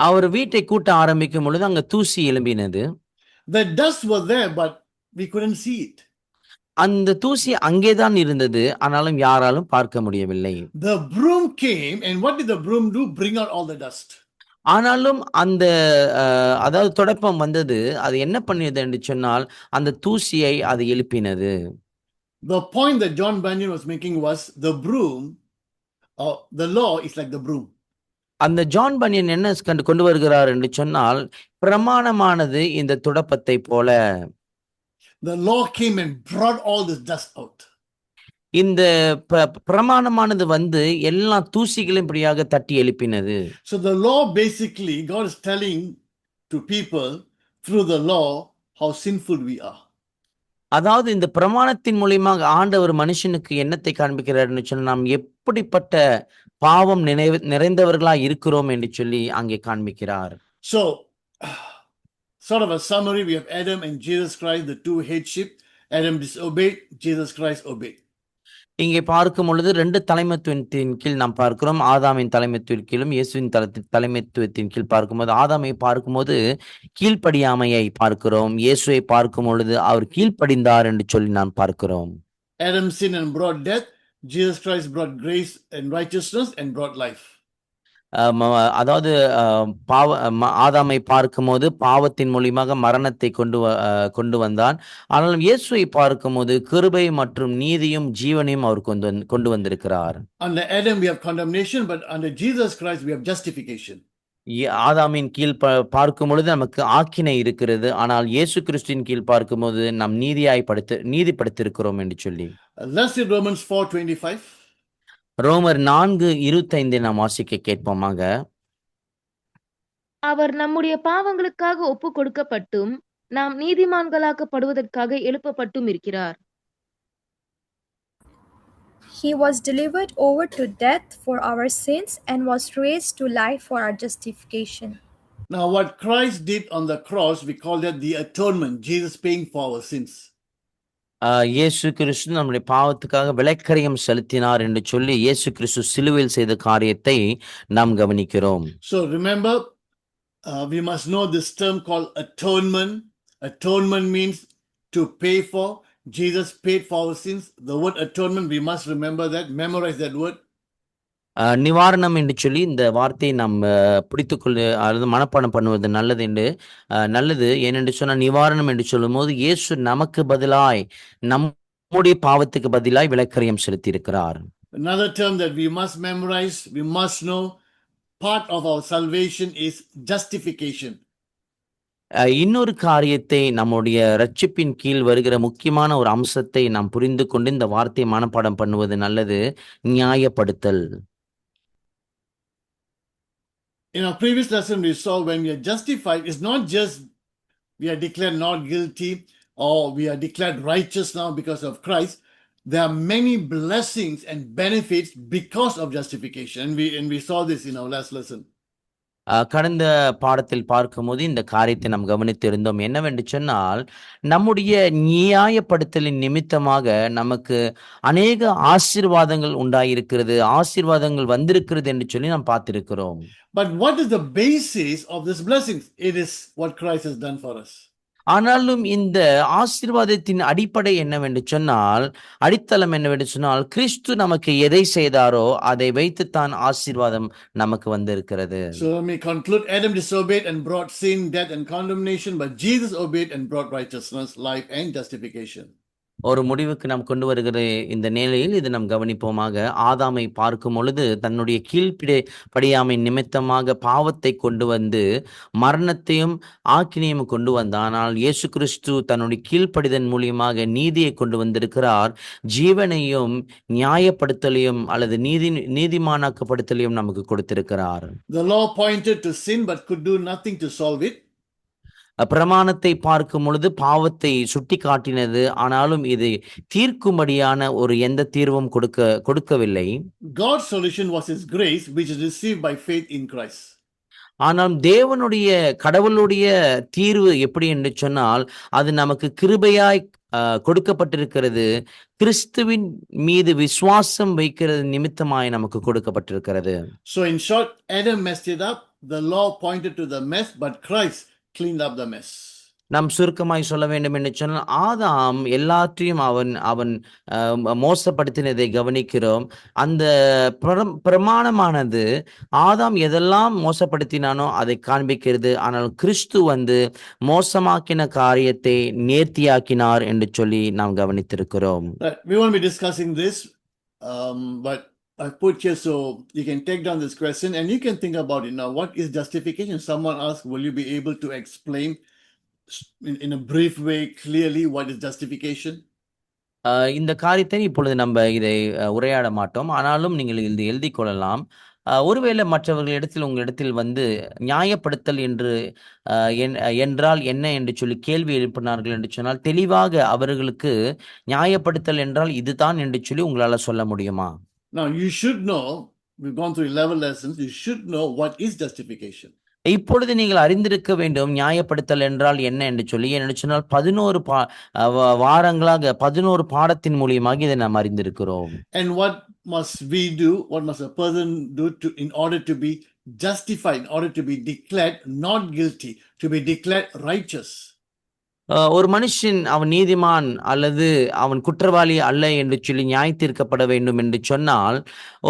அவர் வீட்டை கூட்ட ஆரம்பிக்கும் பொழுது அங்க தூசி எழும்பினது. The dust was there, but we couldn't see it. அந்த தூசி அங்கேதான் இருந்தது, ஆனாலும் யாராலும் பார்க்க முடியவில்லை. The broom came, and what did the broom do? Bring out all the dust. ஆனாலும் அந்த அதாவது தொடப்பம் வந்தது, அது என்ன பண்ணியது என்று சொன்னால் அந்த தூசியை அது எழுப்பினது. The point that John Bunyan was making was the broom, the law is like the broom. அந்த ஜான் பன்யன் என்ன கொண்டு வருகிறார் என்று சொன்னால், பிரமாணமானது இந்த துடப்பத்தை போல. The law came and brought all this dust out. இந்த பிரமாணமானது வந்து எல்லா தூசிகளையும் இப்படியாக தட்டி எழுப்பினது. So the law, basically, God is telling to people through the law how sinful we are. அதாவது இந்த பிரமாணத்தின் மூலியமாக ஆண்டவர் மனுஷனுக்கு என்னத்தை காண்பிக்கிறார்னு சொன்னா, நாம் எப்படிப்பட்ட பாவம் நிறைந்தவர்களா இருக்கிறோம் என்று சொல்லி அங்கே காண்பிக்கிறார். So, sort of a summary, we have Adam and Jesus Christ, the two headship. Adam disobeyed, Jesus Christ obeyed. இங்கே பார்க்கும் பொழுது 2 தலைமைத்துவத்தின் கீழ் நாம் பார்க்கிறோம். ஆதாமின் தலைமைத்துவத்தின் கீழும் இயேசுவின் தலைமைத்துவத்தின் கீழ் பார்க்கும்போது, ஆதாமை பார்க்கும்போது கீழ்ப்படியாமையை பார்க்கிறோம். இயேசுவை பார்க்கும் பொழுது அவர் கீழ்ப்படிந்தார் என்று சொல்லி நாம் பார்க்கிறோம். Adam sinned and brought death. Jesus Christ brought grace and righteousness and brought life. அதாவது ஆதாமை பார்க்கும்போது பாவத்தின் மூலியமாக மரணத்தை கொண்டு வந்தான். ஆனாலும் இயேசுவை பார்க்கும்போது கிருபை மற்றும் நீதியும் ஜீவனையும் அவர் கொண்டு வந்திருக்கிறார். Under Adam we have condemnation, but under Jesus Christ we have justification. ஆதாமின் கீழ் பார்க்கும் பொழுது நமக்கு ஆக்கினை இருக்கிறது. ஆனால் இயேசு கிறிஸ்துவின் கீழ் பார்க்கும்போது நாம் நீதிப்படுத்திருக்கிறோம் என்று சொல்லி. Let's read Romans 4:25. ரோமர் 4:25 நாம் வாசிக்க கேட்போமாக. அவர் நம்முடைய பாவங்களுக்காக ஒப்பு கொடுக்கப்பட்டும் நாம் நீதிமான்களாக்கப்படுவதற்காக எழுப்பப்பட்டும் இருக்கிறார். He was delivered over to death for our sins and was raised to life for our justification. Now what Christ did on the cross, we call that the atonement, Jesus paying for our sins. இயேசு கிறிஸ்து நம்முடைய பாவத்துக்காக விலைக்கரியம் செலுத்தினார் என்று சொல்லி இயேசு கிறிஸ்து சிலுவையில் செய்த காரியத்தை நாம் கவனிக்கிறோம். So remember, we must know this term called atonement. Atonement means to pay for. Jesus paid for our sins. The word atonement, we must remember that, memorize that word. நிவாரணம் என்று சொல்லி இந்த வார்த்தையை நாம் பிடித்துக்கொள்ள அல்லது மனப்பாடம் பண்ணுவது நல்லது. ஏனென்று சொன்னால் நிவாரணம் என்று சொல்லும் போது இயேசு நமக்கு பதிலாய் நம்முடைய பாவத்துக்கு பதிலாய் விலைக்கரியம் செலுத்தி இருக்கிறார். Another term that we must memorize, we must know, part of our salvation is justification. இன்னொரு காரியத்தை நம்முடைய ரட்சிப்பின் கீழ் வருகிற முக்கியமான ஒரு அம்சத்தை நாம் புரிந்து கொண்டு இந்த வார்த்தையை மனப்பாடம் பண்ணுவது நல்லது. நியாயப்படுத்தல். In our previous lesson, we saw when we are justified, it's not just we are declared not guilty or we are declared righteous now because of Christ. There are many blessings and benefits because of justification. And we saw this in our last lesson. கடந்த பாடத்தில் பார்க்கும்போது இந்த காரியத்தை நாம் கவனித்திருந்தோம். என்னவென்று சொன்னால், நம்முடைய நியாயப்படுத்தலின் நிமித்தமாக நமக்கு அநேக ஆசீர்வாதங்கள் உண்டாயிருக்கிறது, ஆசீர்வாதங்கள் வந்திருக்கிறது என்று சொல்லி நாம் பார்த்திருக்கிறோம். But what is the basis of these blessings? It is what Christ has done for us. ஆனாலும் இந்த ஆசீர்வாதத்தின் அடிப்படை என்னவென்று சொன்னால், அடித்தளம் என்னவென்று சொன்னால், கிறிஸ்து நமக்கு எதை செய்தாரோ அதை வைத்துத்தான் ஆசீர்வாதம் நமக்கு வந்திருக்கிறது. So let me conclude. Adam disobeyed and brought sin, death and condemnation, but Jesus obeyed and brought righteousness, life and justification. ஒரு முடிவுக்கு நாம் கொண்டு வருகிற இந்த நிலையில் இது நாம் கவனிப்போமாக. ஆதாமை பார்க்கும் பொழுது தன்னுடைய கீழ்ப்படியாமை நிமித்தமாக பாவத்தை கொண்டு வந்து மரணத்தையும் ஆக்கினையும் கொண்டு வந்தான். ஆனால் இயேசு கிறிஸ்து தன்னுடைய கீழ்ப்படிதன் மூலியமாக நீதியை கொண்டு வந்திருக்கிறார். ஜீவனையும் நியாயப்படுத்தலையும் அல்லது நீதிமானாக்கப்படுத்தலையும் நமக்கு கொடுத்திருக்கிறார். The law pointed to sin but could do nothing to solve it. பிரமாணத்தை பார்க்கும் பொழுது பாவத்தை சுட்டி காட்டினது, ஆனாலும் இது தீர்க்கும்படியான ஒரு எந்த தீர்வும் கொடுக்கவில்லை. God's solution was His grace, which is received by faith in Christ. ஆனால் கடவுளுடைய தீர்வு எப்படி என்று சொன்னால், அது நமக்கு கிருபையாய் கொடுக்கப்பட்டிருக்கிறது. கிறிஸ்துவின் மீது விசுவாசம் வைக்கிறது நிமித்தமாய் நமக்கு கொடுக்கப்பட்டிருக்கிறது. So in short, Adam messed it up. The law pointed to the mess, but Christ cleaned up the mess. நாம் சுருக்கமாய் சொல்ல வேண்டும் என்று சொன்னால், ஆதாம் எல்லாற்றையும் அவன் மோசப்படுத்தினதை கவனிக்கிறோம். அந்த பிரமாணமானது ஆதாம் எதெல்லாம் மோசப்படுத்தினானோ அதை காண்பிக்கிறது. ஆனால் கிறிஸ்து மோசமாக்கின காரியத்தை நேர்த்தியாக்கினார் என்று சொல்லி நாம் கவனித்திருக்கிறோம். We won't be discussing this, but I put here so you can take down this question and you can think about it now. What is justification? Someone asked, will you be able to explain in a brief way clearly what is justification? இந்த காரியத்தை இப்பொழுது நம்ம இதை உரையாட மாட்டோம். ஆனாலும் நீங்கள் இது எழுதி கொள்ளலாம். ஒருவேளை மற்றவர்களிடத்தில் உங்களிடத்தில் வந்து நியாயப்படுத்தல் என்று என்றால் என்ன என்று சொல்லி கேள்வி எழுப்பினார்கள் என்று சொன்னால், தெளிவாக அவர்களுக்கு நியாயப்படுத்தல் என்றால் இதுதான் என்று சொல்லி உங்களால சொல்ல முடியுமா? Now, you should know, we've gone through 11 lessons, you should know what is justification. இப்பொழுது நீங்கள் அறிந்திருக்க வேண்டும் நியாயப்படுத்தல் என்றால் என்ன என்று சொல்லி. என்று சொன்னால் 11 வாரங்களாக 11 பாடத்தின் மூலியமாக இதை நாம் அறிந்திருக்கிறோம். And what must we do? What must a person do in order to be justified, in order to be declared not guilty, to be declared righteous? ஒரு மனுஷன் அவன் நீதிமான் அல்லது அவன் குற்றவாளி அல்ல என்று சொல்லி நியாயத்தீர்க்கப்பட வேண்டும் என்று சொன்னால்,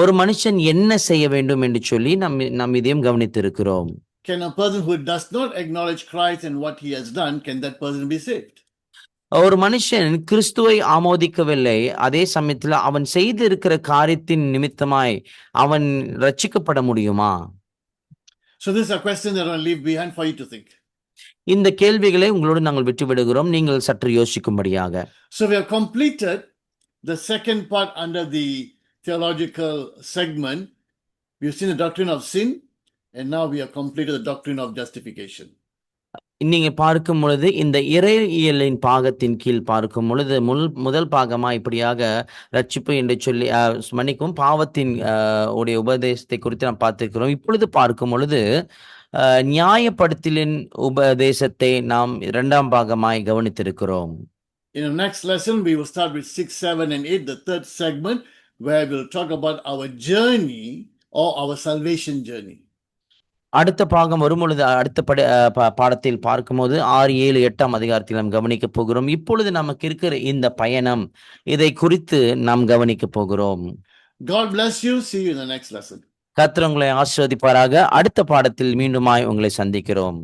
ஒரு மனுஷன் என்ன செய்ய வேண்டும் என்று சொல்லி நாம் இதையும் கவனித்திருக்கிறோம். Can a person who does not acknowledge Christ and what he has done, can that person be saved? ஒரு மனுஷன் கிறிஸ்துவை ஆமோதிக்கவில்லை, அதே சமயத்தில் அவன் செய்திருக்கிற காரியத்தின் நிமித்தமாய் அவன் ரட்சிக்கப்பட முடியுமா? So this is a question that I'll leave behind for you to think. இந்த கேள்விகளை உங்களோடு நாங்கள் விட்டு விடுகிறோம், நீங்கள் சற்று யோசிக்கும்படியாக. So we have completed the second part under the theological segment. We've seen the doctrine of sin, and now we have completed the doctrine of justification. நீங்க பார்க்கும் பொழுது இந்த இறையியலின் பாகத்தின் கீழ் பார்க்கும் பொழுது முதல் பாகமா இப்படியாக ரட்சிப்பு என்று சொல்லி மன்னிக்கும் பாவத்தின் உடைய உபதேசத்தை குறித்து நாம் பார்த்திருக்கிறோம். இப்பொழுது பார்க்கும் பொழுது நியாயப்படுத்தலின் உபதேசத்தை நாம் இரண்டாம் பாகமாய் கவனித்திருக்கிறோம். In the next lesson, we will start with 6, 7, and 8, the third segment, where we'll talk about our journey or our salvation journey. அடுத்த பாகம் வரும் பொழுது அடுத்த பாடத்தில் பார்க்கும்போது 6, 7, 8ஆம் அதிகாரத்தில் நாம் கவனிக்க போகிறோம். இப்பொழுது நமக்கு இருக்கிற இந்த பயணம், இதை குறித்து நாம் கவனிக்க போகிறோம். God bless you. See you in the next lesson. கர்த்தர் உங்களை ஆசீர்வதிப்பாராக. அடுத்த பாடத்தில் மீண்டுமாய் உங்களை சந்திக்கிறோம்.